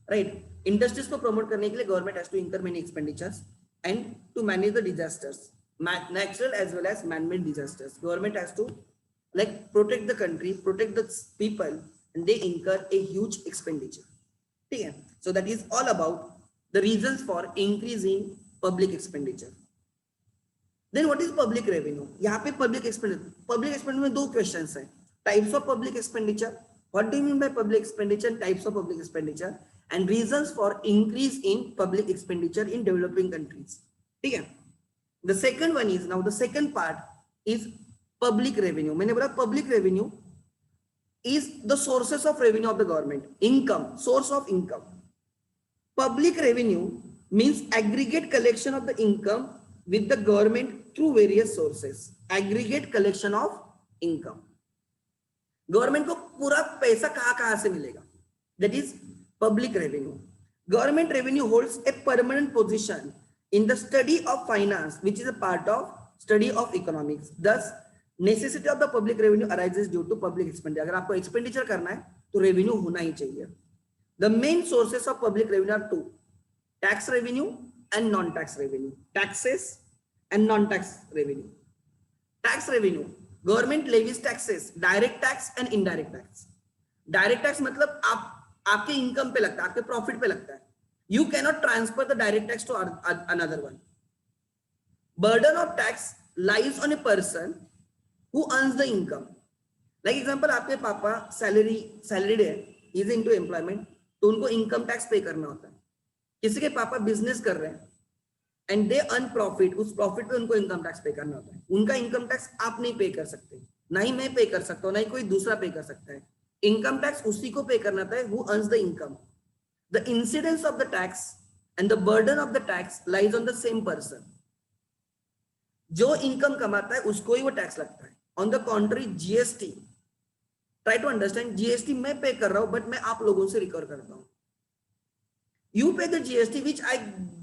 right? Industries को promote करने के लिए government has to incur many expenditures and to manage the disasters, natural as well as man-made disasters. Government has to like protect the country, protect the people, and they incur a huge expenditure. Okay? So that is all about the reasons for increasing public expenditure. Then what is public revenue? यहाँ पे public expenditure में दो questions हैं. Types of public expenditure. What do you mean by public expenditure? Types of public expenditure and reasons for increase in public expenditure in developing countries. ठीक है? The second one is, now the second part is public revenue. मैंने बोला public revenue is the sources of revenue of the government. Income, source of income. Public revenue means aggregate collection of the income with the government through various sources. Aggregate collection of income. Government को पूरा पैसा कहां से मिलेगा? That is public revenue. Government revenue holds a permanent position in the study of finance, which is a part of study of economics. Thus, necessity of the public revenue arises due to public expenditure. अगर आपको expenditure करना है तो revenue होना ही चाहिए. The main sources of public revenue are two: tax revenue and non-tax revenue. Taxes and non-tax revenue. Tax revenue, government levies taxes, direct tax and indirect tax. Direct tax मतलब आपके income पे लगता है, आपके profit पे लगता है. You cannot transfer the direct tax to another one. Burden of tax lies on a person who earns the income. Like example, आपके पापा salaried है, he is into employment, तो उनको income tax pay करना होता है. किसी के पापा business कर रहे हैं and they earn profit, उस profit पे उनको income tax pay करना होता है. उनका income tax आप नहीं pay कर सकते, ना ही मैं pay कर सकता हूँ, ना ही कोई दूसरा pay कर सकता है. Income tax उसी को pay करना होता है who earns the income. The incidence of the tax and the burden of the tax lies on the same person. जो income कमाता है उसको ही वो tax लगता है. On the contrary, GST, try to understand, GST मैं pay कर रहा हूँ but मैं आप लोगों से recover करता हूँ. You pay the GST which I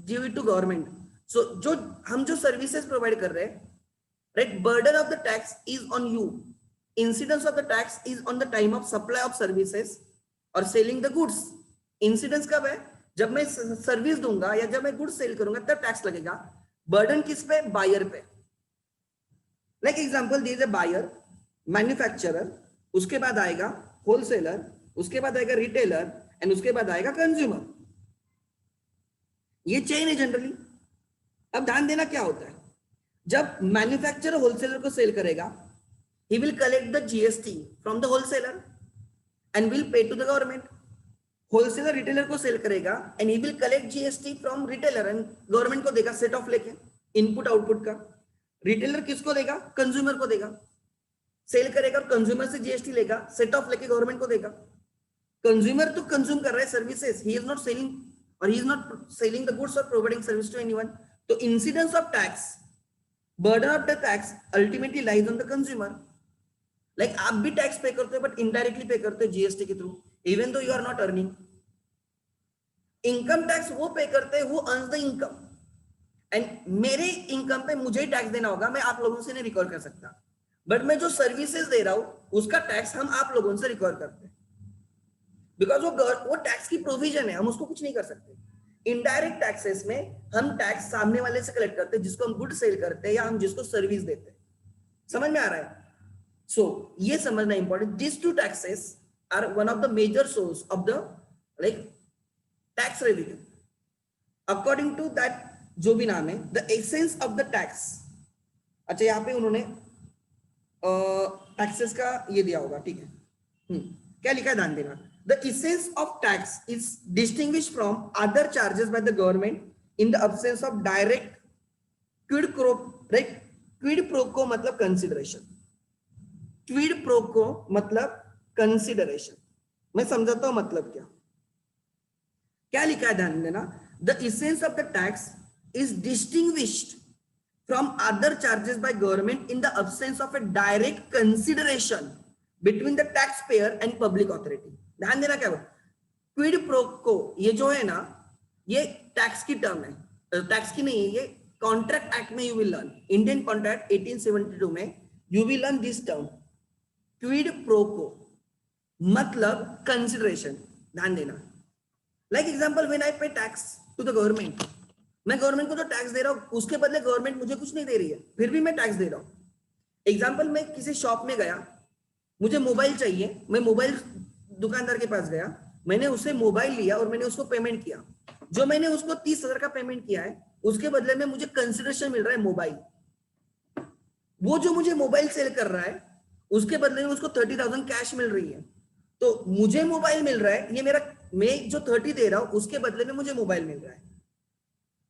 give it to government. So जो हम जो सर्विसेज प्रोवाइड कर रहे हैं, right, burden of the tax is on you. Incidence of the tax is on the time of supply of services और सेलिंग द गुड्स. इंसिडेंस कब है? जब मैं सर्विस दूंगा या जब मैं गुड्स सेल करूंगा तब टैक्स लगेगा. बर्डन किस पे? बायर पे. Like example, this a buyer, manufacturer, उसके बाद आएगा होलसेलर, उसके बाद आएगा रिटेलर एंड उसके बाद आएगा कंज्यूमर. ये चेन है जनरली. अब ध्यान देना क्या होता है, जब मैन्युफैक्चरर होलसेलर को सेल करेगा, he will collect the GST from the wholesaler and will pay to the government. Wholesaler retailer को सेल करेगा and he will collect GST from retailer and government को देगा सेट ऑफ लेके, इनपुट आउटपुट का. रिटेलर किसको देगा? कंज्यूमर को देगा. सेल करेगा और कंज्यूमर से जीएसटी लेगा, सेट ऑफ लेके गवर्नमेंट को देगा. कंज्यूमर तो कंज्यूम कर रहा है services, he is not selling और he is not selling the goods और प्रोवाइडिंग सर्विस टू एनीवन. तो incidence of tax, burden of the tax ultimately lies on the consumer. Like आप भी टैक्स पे करते हो बट इनडायरेक्टली पे करते हो जीएसटी के through, even though you are not earning. Income tax वो पे करते हैं who earns the income, and मेरे इनकम पे मुझे ही टैक्स देना होगा, मैं आप लोगों से नहीं रिकॉर्ड कर सकता. बट मैं जो सर्विसेज दे रहा हूं उसका टैक्स हम आप लोगों से रिकॉर्ड करते हैं, बिकॉज वो टैक्स की प्रोविजन है, हम उसको कुछ नहीं कर सकते. इनडायरेक्ट टैक्सेस में हम टैक्स सामने वाले से कलेक्ट करते हैं जिसको हम गुड सेल करते हैं या हम जिसको सर्विस देते हैं. समझ में आ रहा है? सो ये समझना important. This two taxes are one of the major source of the like tax revenue. According to that, जो भी नाम है, the essence of the tax. अच्छा, यहाँ पे उन्होंने टैक्सेस का ये दिया होगा, ठीक है. क्या लिखा है, ध्यान देना. The essence of tax is distinguish from other charges bye the government in the absence of direct quid pro, right. Quid pro को मतलब कंसिडरेशन, क्विड प्रो को मतलब कंसिडरेशन. मैं समझाता हूं मतलब क्या. क्या लिखा है, ध्यान देना. The essence of the tax is distinguished from other charges by government in the absence of a direct consideration between the taxpayer and public authority. ध्यान देना क्या बोला, क्विड प्रो को, ये जो है ना, ये टैक्स की टर्म है, टैक्स की नहीं है, ये कॉन्ट्रैक्ट एक्ट में you will learn, Indian contract 1872 में you will learn this term, quid pro को मतलब कंसिडरेशन. ध्यान देना. लाइक एग्जांपल, व्हेन आई पे टैक्स टू द गवर्नमेंट, मैं गवर्नमेंट को जो टैक्स दे रहा हूं उसके बदले गवर्नमेंट मुझे कुछ नहीं दे रही है, फिर भी मैं टैक्स दे रहा हूं. एग्जांपल, मैं किसी शॉप में गया, मुझे मोबाइल चाहिए, मैं मोबाइल दुकानदार के पास गया, मैंने उससे मोबाइल लिया और मैंने उसको पेमेंट किया. जो मैंने उसको 30,000 का पेमेंट किया है, उसके बदले में मुझे कंसिडरेशन मिल रहा है मोबाइल. वो जो मुझे मोबाइल सेल कर रहा है उसके बदले में उसको 30,000 कैश मिल रही है. तो मुझे मोबाइल मिल रहा है, ये मेरा, मैं जो 30 दे रहा हूं उसके बदले में मुझे मोबाइल मिल रहा है.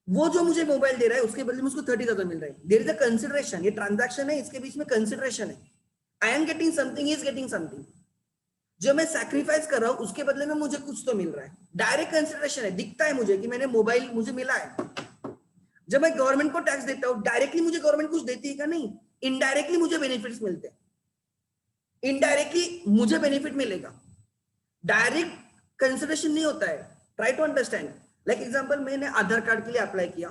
वो जो मुझे मोबाइल दे रहा है उसके बदले में उसको 30,000 मिल रहा है. देयर इज अ कंसिडरेशन, ये ट्रांजैक्शन है, इसके बीच में कंसिडरेशन है. I am getting something, is getting something. जो मैं सैक्रिफाइस कर रहा हूं उसके बदले में मुझे कुछ तो मिल रहा है. डायरेक्ट कंसिडरेशन है, दिखता है मुझे कि मैंने मोबाइल, मुझे मिला है. जब मैं गवर्नमेंट को टैक्स देता हूं, डायरेक्टली मुझे गवर्नमेंट कुछ देती है क्या? नहीं, इनडायरेक्टली मुझे बेनिफिट्स मिलते हैं, इनडायरेक्टली मुझे बेनिफिट मिलेगा. डायरेक्ट कंसिडरेशन नहीं होता है. Try to understand. Like example, मैंने आधार कार्ड के लिए अप्लाई किया,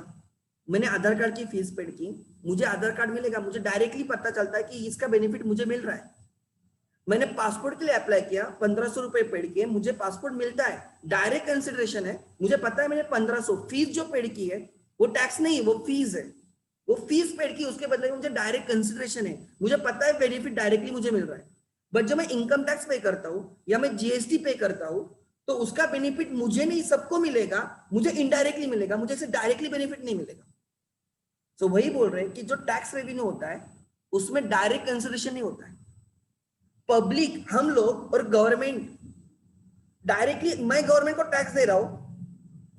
मैंने आधार कार्ड की फीस पेड की, मुझे आधार कार्ड मिलेगा, मुझे डायरेक्टली पता चलता है कि इसका बेनिफिट मुझे मिल रहा है. मैंने पासपोर्ट के लिए अप्लाई किया, 1,500 रुपए पेड किए, मुझे पासपोर्ट मिलता है, डायरेक्ट कंसिडरेशन है, मुझे पता है मैंने 1,500 फीस जो पेड की है वो टैक्स नहीं, वो फीस है, वो फीस पेड की, उसके बदले में मुझे डायरेक्ट कंसिडरेशन है, मुझे पता है बेनिफिट डायरेक्टली मुझे मिल रहा है. बट जब मैं इनकम टैक्स पे करता हूँ या मैं जीएसटी पे करता हूँ तो उसका बेनिफिट मुझे नहीं, सबको मिलेगा, मुझे इनडायरेक्टली मिलेगा, मुझे इसे डायरेक्टली बेनिफिट नहीं मिलेगा. सो वही बोल रहे हैं कि जो टैक्स रेवेन्यू होता है उसमें डायरेक्ट कंसिडरेशन नहीं होता है. पब्लिक, हम लोग और गवर्नमेंट डायरेक्टली, मैं गवर्नमेंट को टैक्स दे रहा हूं,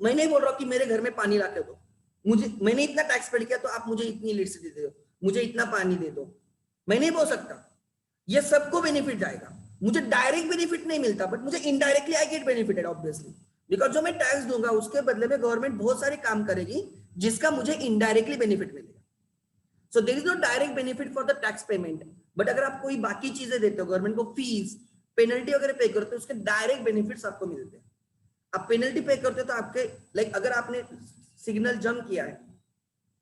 मैं नहीं बोल रहा हूं कि मेरे घर में पानी लाके दो, मुझे, मैंने इतना टैक्स पेड किया तो आप मुझे इतनी इलेक्ट्रिसिटी दे दो, मुझे इतना पानी दे दो. मैं नहीं बोल सकता. ये सबको बेनिफिट जाएगा, मुझे डायरेक्ट बेनिफिट नहीं मिलता, बट मुझे indirectly I get benefited obviously, because जो मैं टैक्स दूंगा उसके बदले में गवर्नमेंट बहुत सारे काम करेगी जिसका मुझे इनडायरेक्टली बेनिफिट मिलेगा. So there is no direct benefit for the tax payment. But अगर आप कोई बाकी चीजें देते हो, गवर्नमेंट को फीस, पेनल्टी वगैरह पे करते हो, उसके डायरेक्ट बेनिफिट्स आपको मिलते हैं. आप पेनल्टी पे करते हो तो आपके लाइक अगर आपने सिग्नल जंप किया है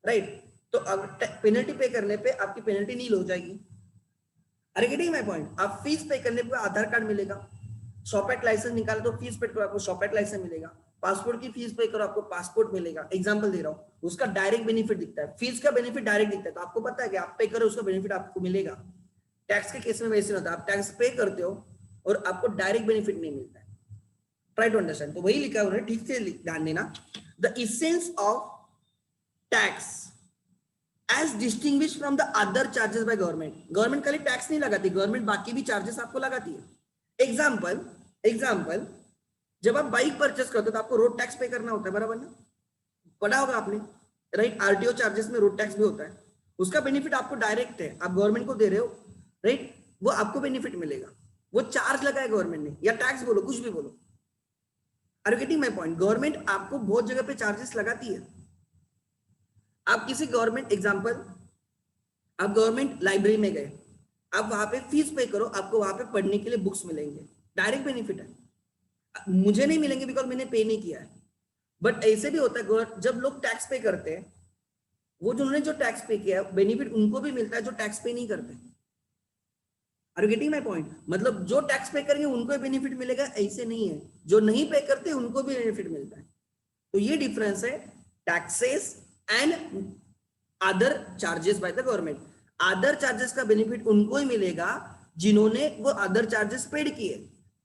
राइट, तो अब पेनल्टी पे करने पे आपकी पेनल्टी नील हो जाएगी। अरे गेटिंग माय पॉइंट? आप फीस पे करने पे आधार कार्ड मिलेगा, शॉपेट लाइसेंस निकाले तो फीस पे करो आपको शॉपेट लाइसेंस मिलेगा, पासपोर्ट की फीस पे करो आपको पासपोर्ट मिलेगा। एग्जांपल दे रहा हूँ, उसका डायरेक्ट बेनिफिट दिखता है, फीस का बेनिफिट डायरेक्ट दिखता है, तो आपको पता है कि आप पे करो उसका बेनिफिट आपको मिलेगा। टैक्स के केस में वैसे नहीं होता, आप टैक्स पे करते हो और आपको डायरेक्ट बेनिफिट नहीं मिलता है। Try to understand. तो वही लिखा है उन्होंने, ठीक से ध्यान देना। The essence of tax as distinguish from the other charges by government. Government खाली टैक्स नहीं लगाती, गवर्नमेंट बाकी भी चार्जेस आपको लगाती है। एग्जाम्पल जब आप बाइक परचेस करते हो तो आपको रोड टैक्स पे करना होता है, बराबर ना? पढ़ा होगा आपने राइट, आरटीओ चार्जेस में रोड टैक्स भी होता है। उसका बेनिफिट आपको डायरेक्ट है, आप गवर्नमेंट को दे रहे हो राइट, वो आपको बेनिफिट मिलेगा। वो चार्ज लगाया गवर्नमेंट ने या टैक्स बोलो, कुछ भी बोलो। Are you getting my point? Government आपको बहुत जगह पे चार्जेस लगाती है। आप किसी गवर्नमेंट एग्जांपल, आप गवर्नमेंट लाइब्रेरी में गए, आप वहां पे फीस पे करो, आपको वहां पे पढ़ने के लिए बुक्स मिलेंगे, डायरेक्ट बेनिफिट है। मुझे नहीं मिलेंगे बिकॉज मैंने पे नहीं किया है, बट ऐसे भी होता है जब लोग टैक्स पे करते हैं, वो जिन्होंने जो टैक्स पे किया है बेनिफिट उनको भी मिलता है जो टैक्स पे नहीं करते। Are you getting my point? मतलब जो टैक्स पे करेंगे उनको बेनिफिट मिलेगा, ऐसे नहीं है, जो नहीं पे करते उनको भी बेनिफिट मिलता है। तो ये डिफरेंस है taxes and other charges bye the government. Other charges का बेनिफिट उनको ही मिलेगा जिन्होंने वो अदर चार्जेस पेड किए।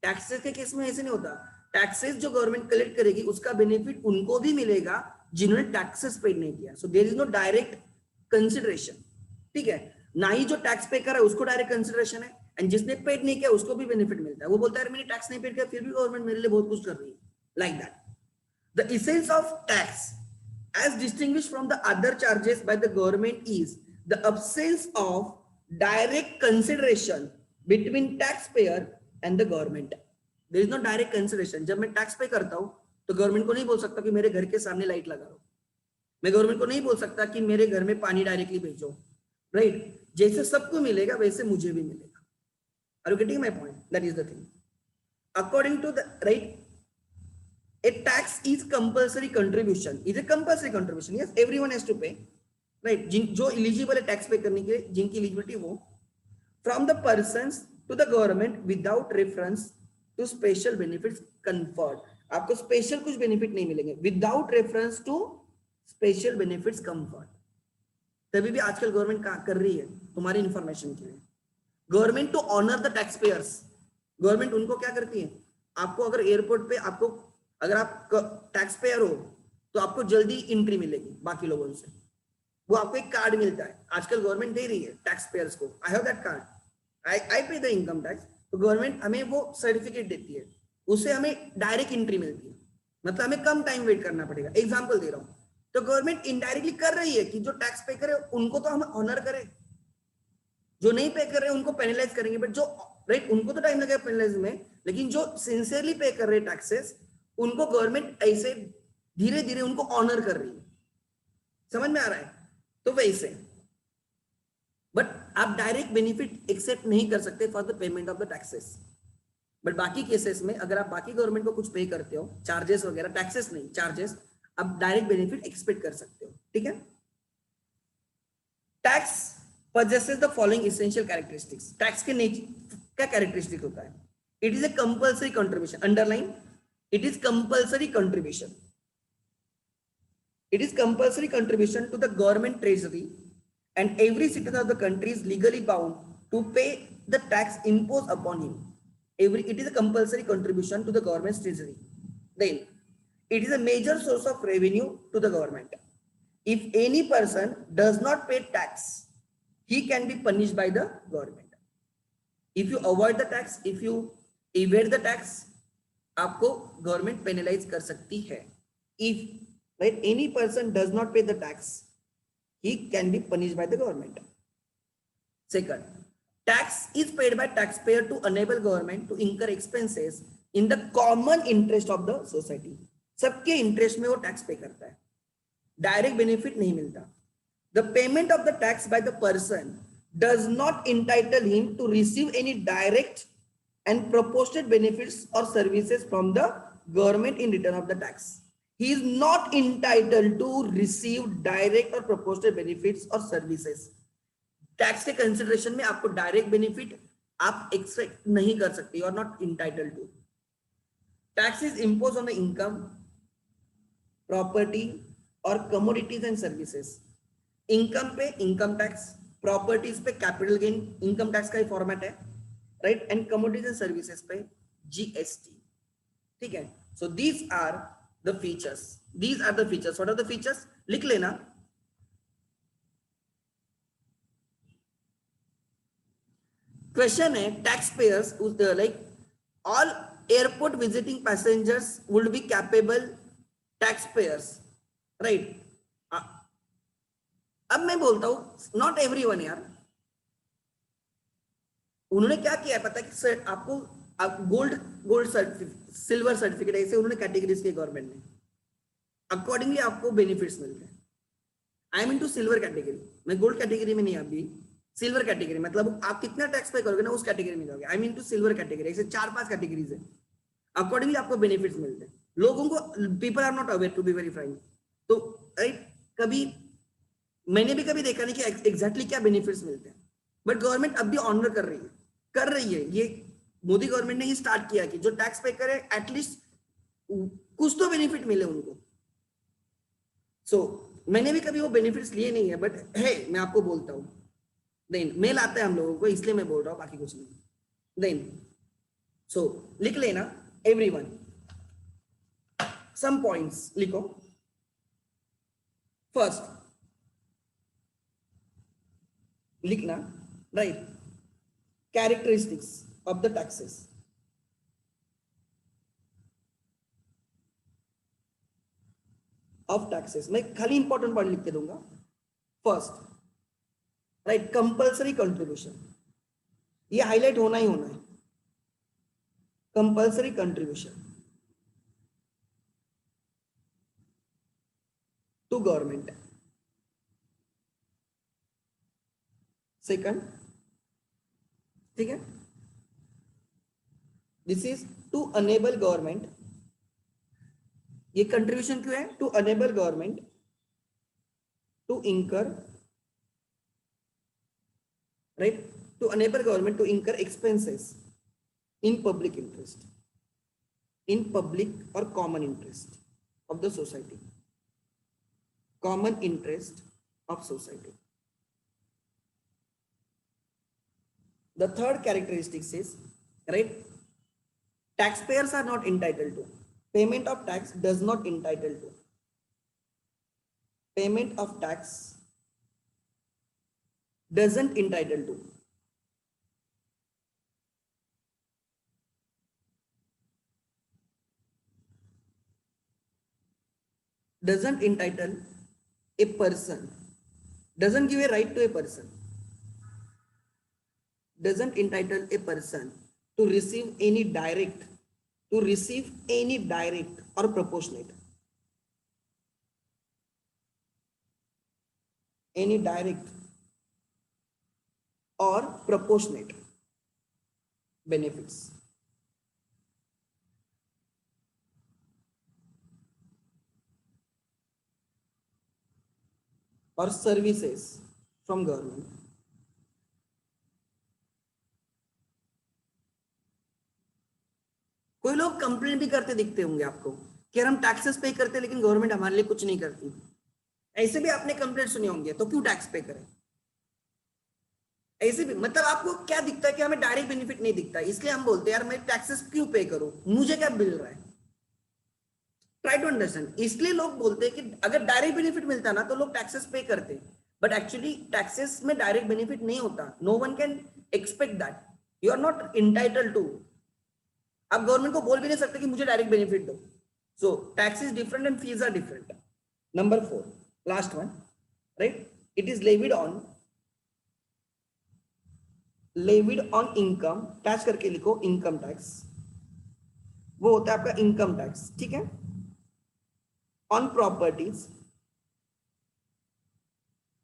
टैक्सेस के केस में ऐसे नहीं होता, टैक्सेस जो गवर्नमेंट कलेक्ट करेगी उसका बेनिफिट उनको भी मिलेगा जिन्होंने टैक्सेस पेड नहीं किया। So there is no direct consideration, ठीक है? ना ही जो टैक्स पे कर रहा है उसको डायरेक्ट कंसिडरेशन है, एंड जिसने पेड नहीं किया उसको भी बेनिफिट मिलता है। वो बोलता है मैंने टैक्स नहीं पेड किया फिर भी गवर्नमेंट मेरे लिए बहुत कुछ कर रही है, like that. The essence of tax, as distinguished from the other charges by the government, is the absence of direct consideration between taxpayer and the government. There is no direct consideration. जब मैं टैक्स पे करता हूं तो गवर्नमेंट को नहीं बोल सकता कि मेरे घर के सामने लाइट लगा लो, मैं गवर्नमेंट को नहीं बोल सकता कि मेरे घर में पानी डायरेक्टली भेजो, राइट? जैसे सबको मिलेगा वैसे मुझे भी मिलेगा। Are you getting my point? That is the thing. According to the right, a tax is compulsory contribution, is a compulsory contribution, yes, everyone has to pay, right? जो eligible है tax pay करने के लिए, जिनकी eligibility वो, from the persons to the government without reference to special benefits conferred। आपको special कुछ benefit नहीं मिलेंगे without reference to special benefits conferred। तभी भी आजकल गवर्नमेंट क्या कर रही है तुम्हारी इंफॉर्मेशन के लिए, government to honour the tax payers. Government उनको क्या करती है, आपको अगर एयरपोर्ट पे आपको अगर आप टैक्स पेयर हो तो आपको जल्दी एंट्री मिलेगी बाकी लोगों से, वो आपको एक कार्ड मिलता है, आजकल गवर्नमेंट दे रही है टैक्स पेयर्स को, आई हैव दैट कार्ड, आई पे द इनकम टैक्स। तो गवर्नमेंट हमें वो सर्टिफिकेट देती है, उससे हमें डायरेक्ट एंट्री मिलती है, मतलब हमें कम टाइम वेट करना पड़ेगा। एग्जाम्पल दे रहा हूँ, तो गवर्नमेंट इनडायरेक्टली कर रही है कि जो टैक्स पे करे उनको तो हम ऑनर करें, जो नहीं पे कर रहे उनको पेनलाइज करेंगे, बट जो राइट उनको तो टाइम लगेगा पेनलाइज में, लेकिन जो सिंसियरली पे कर रहे टैक्सेस उनको गवर्नमेंट ऐसे धीरे धीरे उनको ऑनर कर रही है। समझ में आ रहा है? तो वैसे बट आप डायरेक्ट बेनिफिट एक्सेप्ट नहीं कर सकते for the payment of the taxes, but बाकी केसेस में अगर आप बाकी गवर्नमेंट को कुछ पे करते हो, चार्जेस वगैरह, टैक्सेस नहीं चार्जेस, आप डायरेक्ट बेनिफिट एक्सपेक्ट कर सकते हो, ठीक है? Tax possesses the following essential characteristics। Tax के नेचर क्या कैरेक्टरिस्टिक होता है? It is a compulsory contribution, underline, it is compulsory contribution, it is compulsory contribution to the government treasury, and every citizen of the country is legally bound to pay the tax imposed upon him। It is a compulsory contribution to the government's treasury। Then it is a major source of revenue to the government। if any person does not pay tax, he can be punished by the government। if you avoid the tax, if you evade the tax, आपको गवर्नमेंट पेनलाइज कर सकती है। If right any person does not pay the tax, he can be punished by the government. Second, tax is paid by tax payer to enable government to incur expenses in the common interest of the society. सबके इंटरेस्ट में वो टैक्स पे करता है, डायरेक्ट बेनिफिट नहीं मिलता। The payment of the tax by the person does not entitle him to receive any direct and proportionate benefits or services from the government in return of the tax. He is not entitled to receive direct or proportional benefits or services. Tax के कंसिडरेशन में आपको डायरेक्ट बेनिफिट आप एक्सपेक्ट नहीं कर सकते, you are not entitled to. Tax is impose on the income, property और कमोडिटीज एंड सर्विसेज. इनकम पे इनकम टैक्स, प्रॉपर्टीज पे कैपिटल गेन इनकम टैक्स का ही फॉर्मेट है, right, and commodities and services पे जीएसटी. ठीक है. So these are the features, these are the features. What are the features लिख लेना. क्वेश्चन है tax payers like all airport visiting passengers would be capable tax payers, right. अब मैं बोलता हूं नॉट एवरीवन यार. उन्होंने क्या किया है पता है कि सर आपको गोल्ड सिल्वर सर्टिफिकेट ऐसे उन्होंने कैटेगरीज के गवर्नमेंट ने, अकॉर्डिंगली आपको बेनिफिट्स मिलते हैं. I am into silver category, मैं गोल्ड कैटेगरी में नहीं. अभी सिल्वर कैटेगरी मतलब आप कितना टैक्स पे करोगे ना उस कैटेगरी में जाओगे. I mean to silver category, ऐसे 4-5 कैटेगरीज है, अकॉर्डिंगली आपको बेनिफिट्स मिलते हैं. लोगों को people are not aware to be very frank. तो राइट, कभी मैंने भी कभी देखा नहीं कि एग्जैक्टली क्या बेनिफिट्स मिलते हैं, बट गवर्नमेंट अब भी ऑनर कर रही है. ये मोदी गवर्नमेंट ने ही स्टार्ट किया कि जो टैक्स पे करे एटलीस्ट कुछ तो बेनिफिट मिले उनको. सो मैंने भी कभी वो बेनिफिट्स लिए नहीं है, बट है मैं आपको बोलता हूँ. देन मेल आता है हम लोगों को, इसलिए मैं बोल रहा हूं, बाकी कुछ नहीं. देन सो लिख लेना एवरीवन, सम पॉइंट्स लिखो. फर्स्ट लिखना, right, characteristics of the taxes. Of taxes मैं खाली इंपॉर्टेंट पॉइंट लिख के दूंगा. फर्स्ट, राइट, कंपल्सरी कंट्रीब्यूशन, ये हाईलाइट होना ही होना है. Compulsory contribution to government. Second, ठीक है, this is to enable government. ये कंट्रीब्यूशन क्यों है? To enable government to incur, right, to enable government to incur expenses in public interest, in public or common interest of the society, common interest of society. The third characteristic is, right, taxpayers are not entitled to payment of tax, does not entitle to payment of tax, doesn't entitle to doesn't entitle a person, doesn't give a right to a person, doesn't entitle a person to receive any direct, or proportionate, any direct or proportionate benefits. Or services from government. कोई लोग कंप्लेंट भी करते दिखते होंगे आपको कि हम टैक्सेस पे करते लेकिन गवर्नमेंट हमारे लिए कुछ नहीं करती. ऐसे भी आपने कंप्लेंट सुने होंगे, तो क्यों टैक्स पे करें? ऐसे भी मतलब आपको क्या दिखता है कि हमें डायरेक्ट बेनिफिट नहीं दिखता, इसलिए हम बोलते हैं यार मैं टैक्सेस क्यों पे करूं, मुझे क्या मिल रहा है. Try to understand. इसलिए लोग बोलते हैं कि अगर डायरेक्ट बेनिफिट मिलता ना तो लोग टैक्सेस पे करते, बट एक्चुअली टैक्सेस में डायरेक्ट बेनिफिट नहीं होता. No one can expect that, you are not entitled to. आप गवर्नमेंट को बोल भी नहीं सकते कि मुझे डायरेक्ट बेनिफिट दो. So tax is different and fees are different. Number 4, last one, right, it is levied on income. Tax करके लिखो इनकम टैक्स, वो होता है आपका इनकम टैक्स, ठीक है. On properties,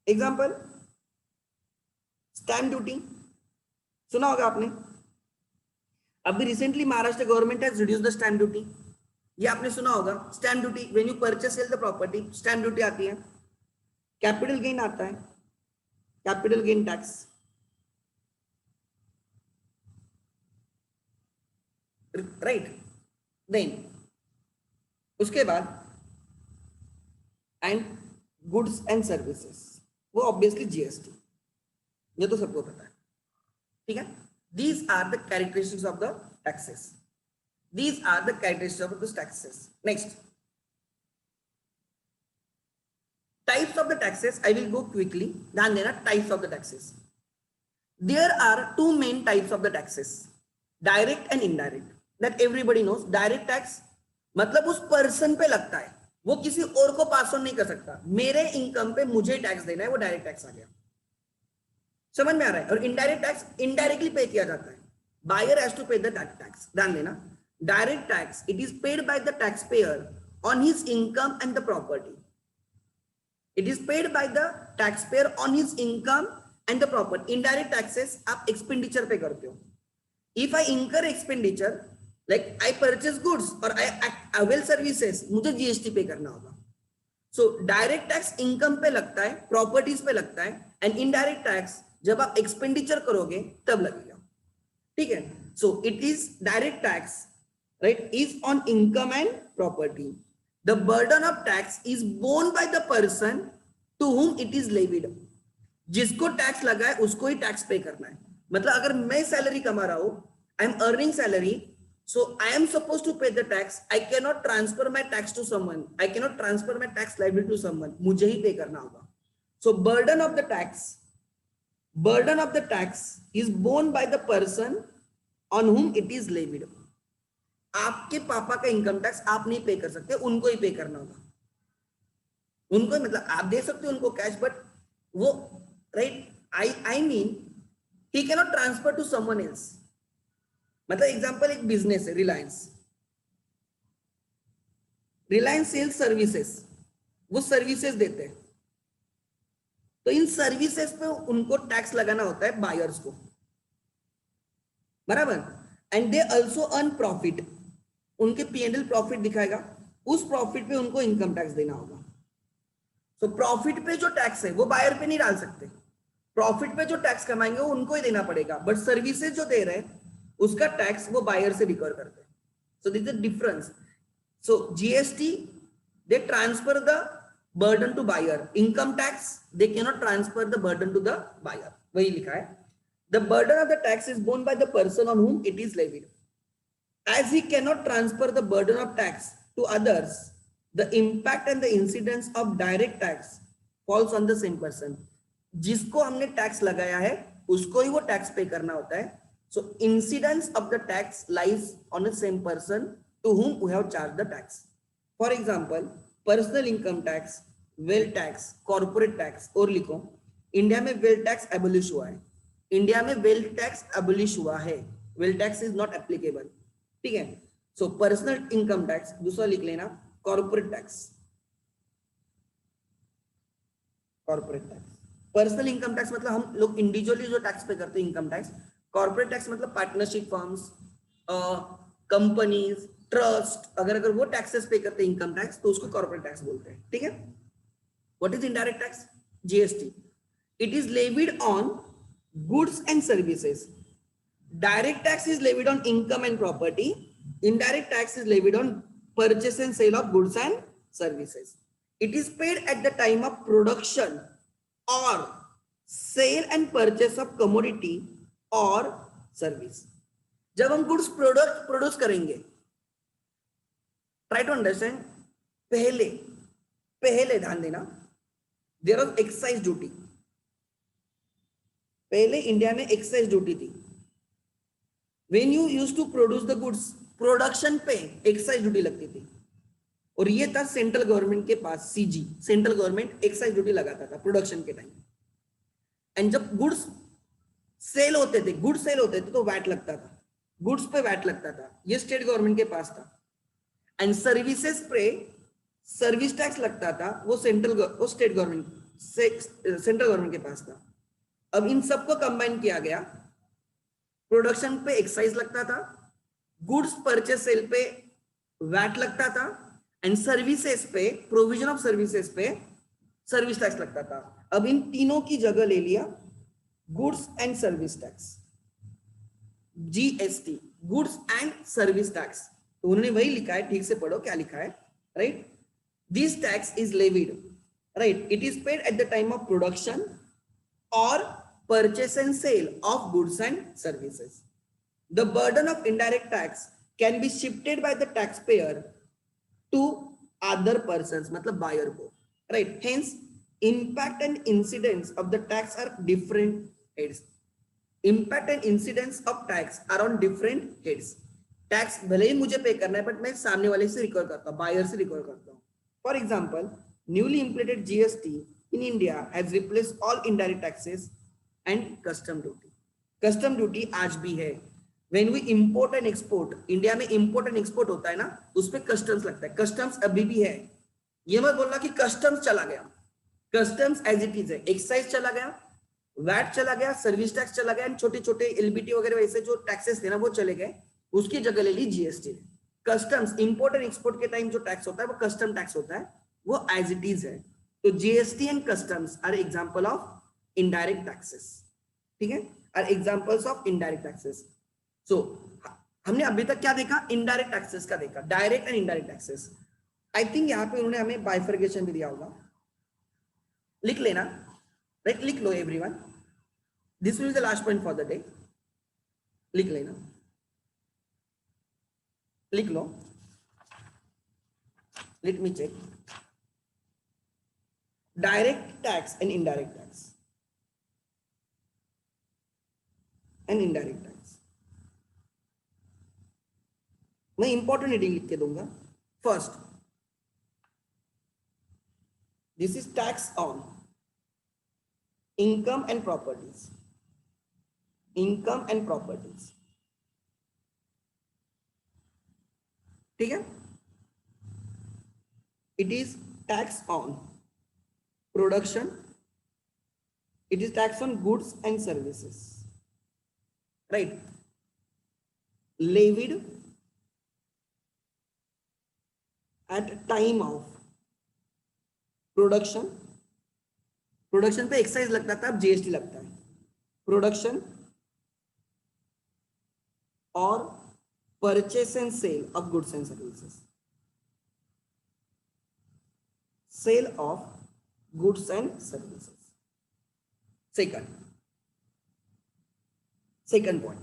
example stamp duty, सुना होगा आपने. अभी recently Maharashtra government has reduce the stamp duty. ये आपने सुना होगा, stamp duty, when you purchase sale the property stamp duty आती है, कैपिटल गेन आता है, capital gain tax, right. Then उसके बाद एंड गुड्स एंड सर्विसेज, वो ऑब्वियसली जीएसटी, ये तो सबको पता है, ठीक है। These are the characteristics of the taxes, these are the characteristics of the taxes. Next, types of the taxes, I will go quickly, ध्यान देना, types of the taxes. There are two main types of the taxes, direct and indirect, that everybody knows. Direct tax मतलब उस पर्सन पे लगता है, वो किसी और को पास ऑन नहीं कर सकता, मेरे इनकम पे मुझे टैक्स देना है, वो डायरेक्ट टैक्स आ गया, समझ में आ रहा है। और इनडायरेक्ट टैक्स इनडायरेक्टली पे किया जाता है, बायर हैज टू पे द टैक्स, ध्यान देना। Direct tax, it is paid by the taxpayer on his income and the property. It is paid by the taxpayer on his income and the property. Indirect taxes आप expenditure पे करते हो. If I incur expenditure, like I purchase goods or I avail services, मुझे GST पे करना होगा. So direct tax income पे लगता है, properties पे लगता है, and indirect tax जब आप expenditure करोगे तब लगेगा, ठीक है। So it is direct tax, right, is on income and property. The burden of tax is borne by the person to whom it is levied. जिसको टैक्स लगा है उसको ही टैक्स पे करना है। मतलब अगर मैं सैलरी कमा रहा हूं, I am earning salary, so I am supposed to pay the tax. I cannot transfer my tax to someone. I cannot transfer my tax liability to someone. मुझे ही पे करना होगा। So burden of the tax is borne by the person on whom it is levied. आपके पापा का इनकम टैक्स आप नहीं पे कर सकते, उनको ही पे करना होगा, उनको, मतलब आप दे सकते हो उनको कैश, बट वो, right, I mean he can not transfer to someone else. मतलब एग्जांपल, एक बिजनेस है रिलायंस सेल्स सर्विसेज, वो सर्विसेज देते हैं, तो इन सर्विसेज पे उनको टैक्स लगाना होता है बायर्स को, बराबर। And they also earn profit, उनके P&L प्रॉफिट दिखाएगा, उस प्रॉफिट पे उनको इनकम टैक्स देना होगा। सो प्रॉफिट पे जो टैक्स है वो बायर पे नहीं डाल सकते, प्रॉफिट पे जो टैक्स कमाएंगे वो उनको ही देना पड़ेगा, बट सर्विसेज जो दे रहे हैं उसका टैक्स वो बायर से रिकवर करते हैं। So this is the difference. So GST, they transfer the burden to buyer, income tax they can not transfer the burden to the buyer, वही लिखा है। The burden of the tax is borne by the person on whom it is levied. As he cannot transfer the burden of tax to others, the impact and the incidence of direct tax falls on the same person. जिसको हमने टैक्स लगाया है उसको ही वो टैक्स पे करना होता है। So incidence of the tax lies on the same person to whom we have charged the tax. For example, personal income tax, wealth tax, corporate tax, और लिखो, इंडिया में वेल्थ टैक्स एबोलिश हुआ है, इंडिया में वेल्थ टैक्स एबोलिश हुआ है, wealth tax is not applicable, ठीक है। सो पर्सनल इनकम टैक्स, दूसरा लिख लेना corporate tax, corporate tax. Personal income tax मतलब हम लोग इंडिविजुअली जो टैक्स पे करते हैं इनकम टैक्स। कॉर्पोरेट टैक्स मतलब पार्टनरशिप फर्म्स, कंपनीज, ट्रस्ट, अगर वो टैक्सेस पे करते हैं इनकम टैक्स तो उसको कॉर्पोरेट टैक्स बोलते हैं, ठीक है। What is indirect tax? GST. It is levied on goods and services. Direct tax is levied on income and property. Indirect tax is levied on purchase and sale of goods and services. It is paid at the time of production or sale and purchase of commodity or service. जब हम गुड्स प्रोड्यूस करेंगे, try to understand, पहले ध्यान देना, there was excise duty. पहले इंडिया में एक्साइज ड्यूटी थी। When you used to produce the goods, production पे एक्साइज ड्यूटी लगती थी, और ये था सेंट्रल गवर्नमेंट के पास, CG, central government excise duty लगाता था प्रोडक्शन के टाइम। एंड जब गुड्स सेल होते थे तो वैट लगता था, गुड्स पे वैट लगता था, ये स्टेट गवर्नमेंट के पास था। एंड सर्विसेज पे सर्विस टैक्स लगता था, वो स्टेट गवर्नमेंट, सेंट्रल गवर्नमेंट के पास था। अब इन सबको कंबाइन किया गया, प्रोडक्शन पे एक्साइज लगता था, गुड्स परचेस सेल पे वैट लगता था, एंड सर्विसेज पे, प्रोविजन ऑफ सर्विसेज पे सर्विस टैक्स लगता था। अब इन तीनों की जगह ले लिया goods and service tax, GST, goods and service tax. तो उन्होंने वही लिखा है, ठीक से पढ़ो क्या लिखा है, right. This tax is levied, right, it is paid at the time of production or purchase and sale of goods and services. The burden of indirect tax can be shifted by the taxpayer to other persons, मतलब buyer को, right? Hence, impact and incidence of the tax are different heads. Impact and incidence of tax are on different heads. Tax भले ही मुझे पे करना है, but मैं सामने वाले से रिकवर करता हूँ, buyer से रिकवर करता हूँ. For example, newly implemented GST in India has replaced all indirect taxes and custom duty. Custom duty आज भी है. When we import and export, India में import and export होता है ना, उसपे customs लगता है. Customs अभी भी है. ये मत बोलना कि customs चला गया. Customs as it is है. Excise चला गया, VAT चला गया, सर्विस टैक्स चला गया, छोटे छोटे एलबीटी वगैरह वैसे जो टैक्सेस थे ना वो चले गए, उसकी जगह ले ली GST. Customs, import and export के टाइम जो टैक्स होता है वो कस्टम टैक्स होता है, वो एज इट इज है। तो GST and customs are example of indirect taxes, ठीक है, are examples of indirect taxes. So हमने अभी तक क्या देखा, इनडायरेक्ट टैक्सेस का देखा, direct and indirect taxes. I think यहाँ पे उन्होंने हमें बाइफर्केशन भी दिया होगा, लिख लेना, राइट, लिख लो everyone, this will be the last point for the day, लिख लेना, लिख लो, let me check, direct tax and indirect tax, and indirect tax. मैं इंपॉर्टेंट हेडिंग लिख के दूंगा। First, this is tax on income and properties, income and properties, ठीक है। It is tax on production, it is tax on goods and services, right, levied at time of production, production पे एक्साइज लगता था, अब जीएसटी लगता है, प्रोडक्शन और purchase and sale of goods and services, sale of goods and services. Second point,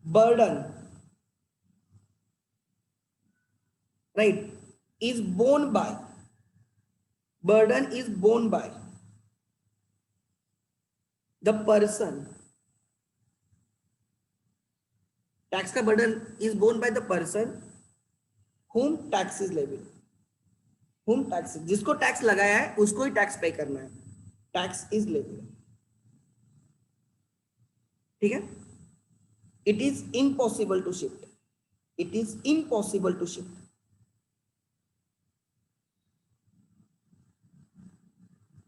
burden, right, is borne by, burden is borne by the person, tax का burden is borne by the person whom tax is levied, whom tax, जिसको टैक्स लगाया है उसको ही टैक्स पे करना है, टैक्स इज लेविड, ठीक है। It is impossible to shift, it is impossible to shift,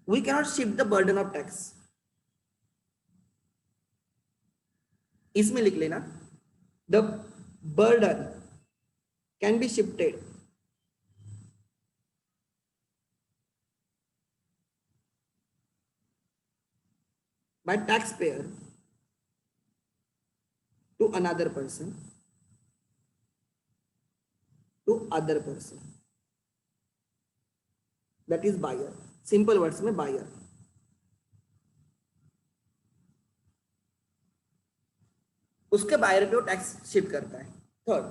we cannot shift the burden of tax। इसमें लिख लेना, the burden can be shifted by taxpayer to another person, to other person, that is buyer, simple words में बायर। उसके बायर पे वो टैक्स शिफ्ट करता है। Third,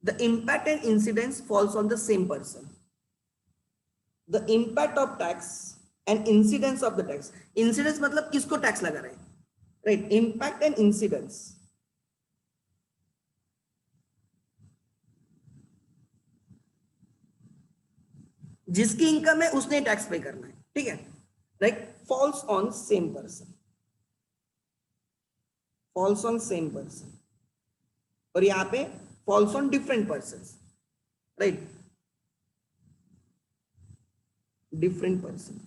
the impact and incidence falls on the same person, the impact of tax and incidence of the tax, incidence मतलब किसको टैक्स लगा रहे हैं, राइट, इम्पैक्ट एंड इंसिडेंस, जिसकी इनकम है उसने टैक्स पे करना है, ठीक है, like falls on same person, falls on same person, और यहां पे falls on different person, right, different person.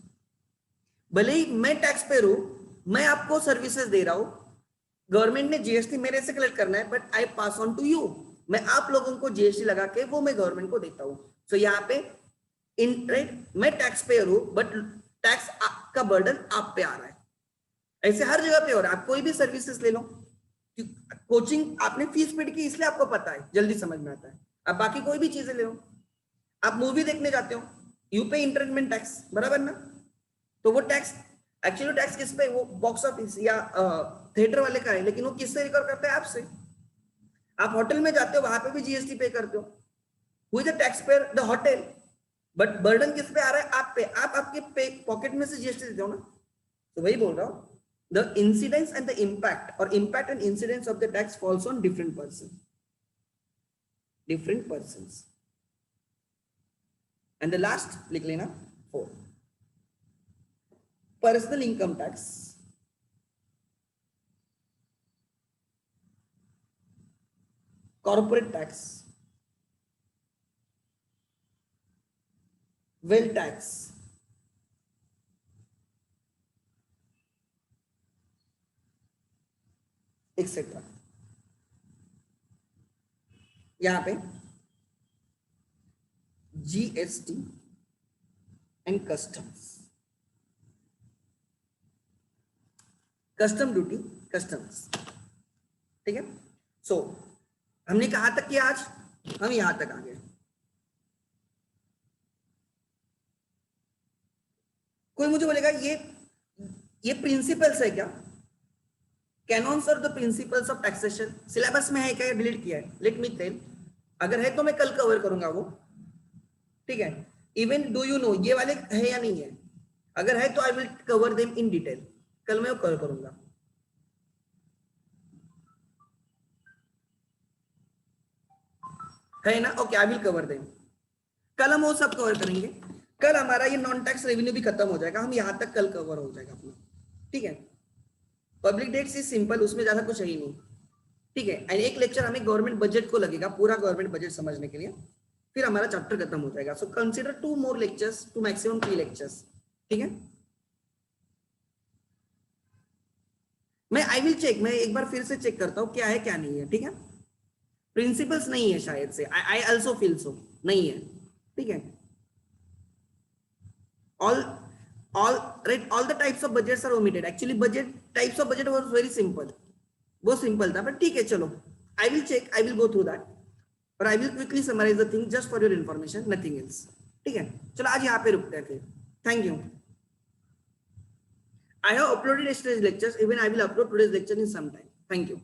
भले ही मैं टैक्स पेयर हूं, मैं आपको सर्विसेज दे रहा हूं, गवर्नमेंट ने जीएसटी मेरे से कलेक्ट करना है, but I pass on to you, मैं आप लोगों को जीएसटी लगा के वो मैं गवर्नमेंट को देता हूँ। सो यहाँ पे इन राइट मैं टैक्स पेयर हूँ, बट टैक्स का बर्डन आप पे आ रहा है। ऐसे हर जगह पे हो रहा है। आप कोई भी सर्विसेज ले लो, कोचिंग आपने फीस पेड की इसलिए आपको पता है, जल्दी समझ में आता है। अब बाकी कोई भी चीजें ले लो, आप मूवी देखने जाते हो, यू पे इंटरटेनमेंट टैक्स, बराबर ना? तो वो टैक्स एक्चुअली टैक्स किस पे, वो बॉक्स ऑफिस या थिएटर वाले का है, लेकिन वो किससे रिकवर करते हैं? आपसे। आप होटल में जाते हो, वहां पे भी जीएसटी पे करते हो। Who is the tax payer? The hotel. But burden किस पे आ रहा है? आप पे। आप आपके पॉकेट में से जीएसटी देते हो ना। तो वही बोल रहा हूँ, the incidence and the impact, or impact and incidence of the tax falls on different persons. And the last लिख लेना 4, personal income tax, corporate tax, wealth tax, etc. यहाँ पे GST and customs, custom duty, customs, ठीक है। सो हमने कहां तक किया आज? हम यहां तक आ गए। कोई मुझे बोलेगा ये प्रिंसिपल्स है क्या? कैनॉन्स और the principles of taxation syllabus में है क्या? डिलीट किया है? लेट मी टेल, अगर है तो मैं कल कवर करूंगा वो, ठीक है। इवन डू यू नो ये वाले है या नहीं है? अगर है तो I will cover them in detail, कल मैं वो कवर करूंगा। है ना? Okay, I will cover them. कल हम वो सब कवर करेंगे। कल हमारा ये नॉन टैक्स रेवेन्यू भी खत्म हो जाएगा, हम यहां तक कल कवर हो जाएगा अपना, ठीक है। पब्लिक डेट्स इज सिंपल, उसमें ज्यादा कुछ है ही नहीं, ठीक है। एंड एक लेक्चर हमें गवर्नमेंट बजट को लगेगा, पूरा गवर्नमेंट बजट समझने के लिए, फिर हमारा चैप्टर खत्म हो जाएगा। So consider 2 more lectures to maximum 3 lectures, ठीक है। मैं आई विल चेक, मैं एक बार फिर से चेक करता हूँ क्या है क्या नहीं है, ठीक है। प्रिंसिपल्स नहीं है शायद से, आई ऑल्सो फील सो, नहीं है, ठीक है। all all the types of budgets are omitted. Actually budget types of budget was very simple, वो सिंपल था, but ठीक है चलो, I will check, I will go through that, but I will quickly summarize the thing just for your information, nothing else, ठीक है। चलो आज यहाँ पे रुकते हैं फिर। Thank you. I have uploaded yesterday's lectures, even I will upload today's lecture in some time. Thank you.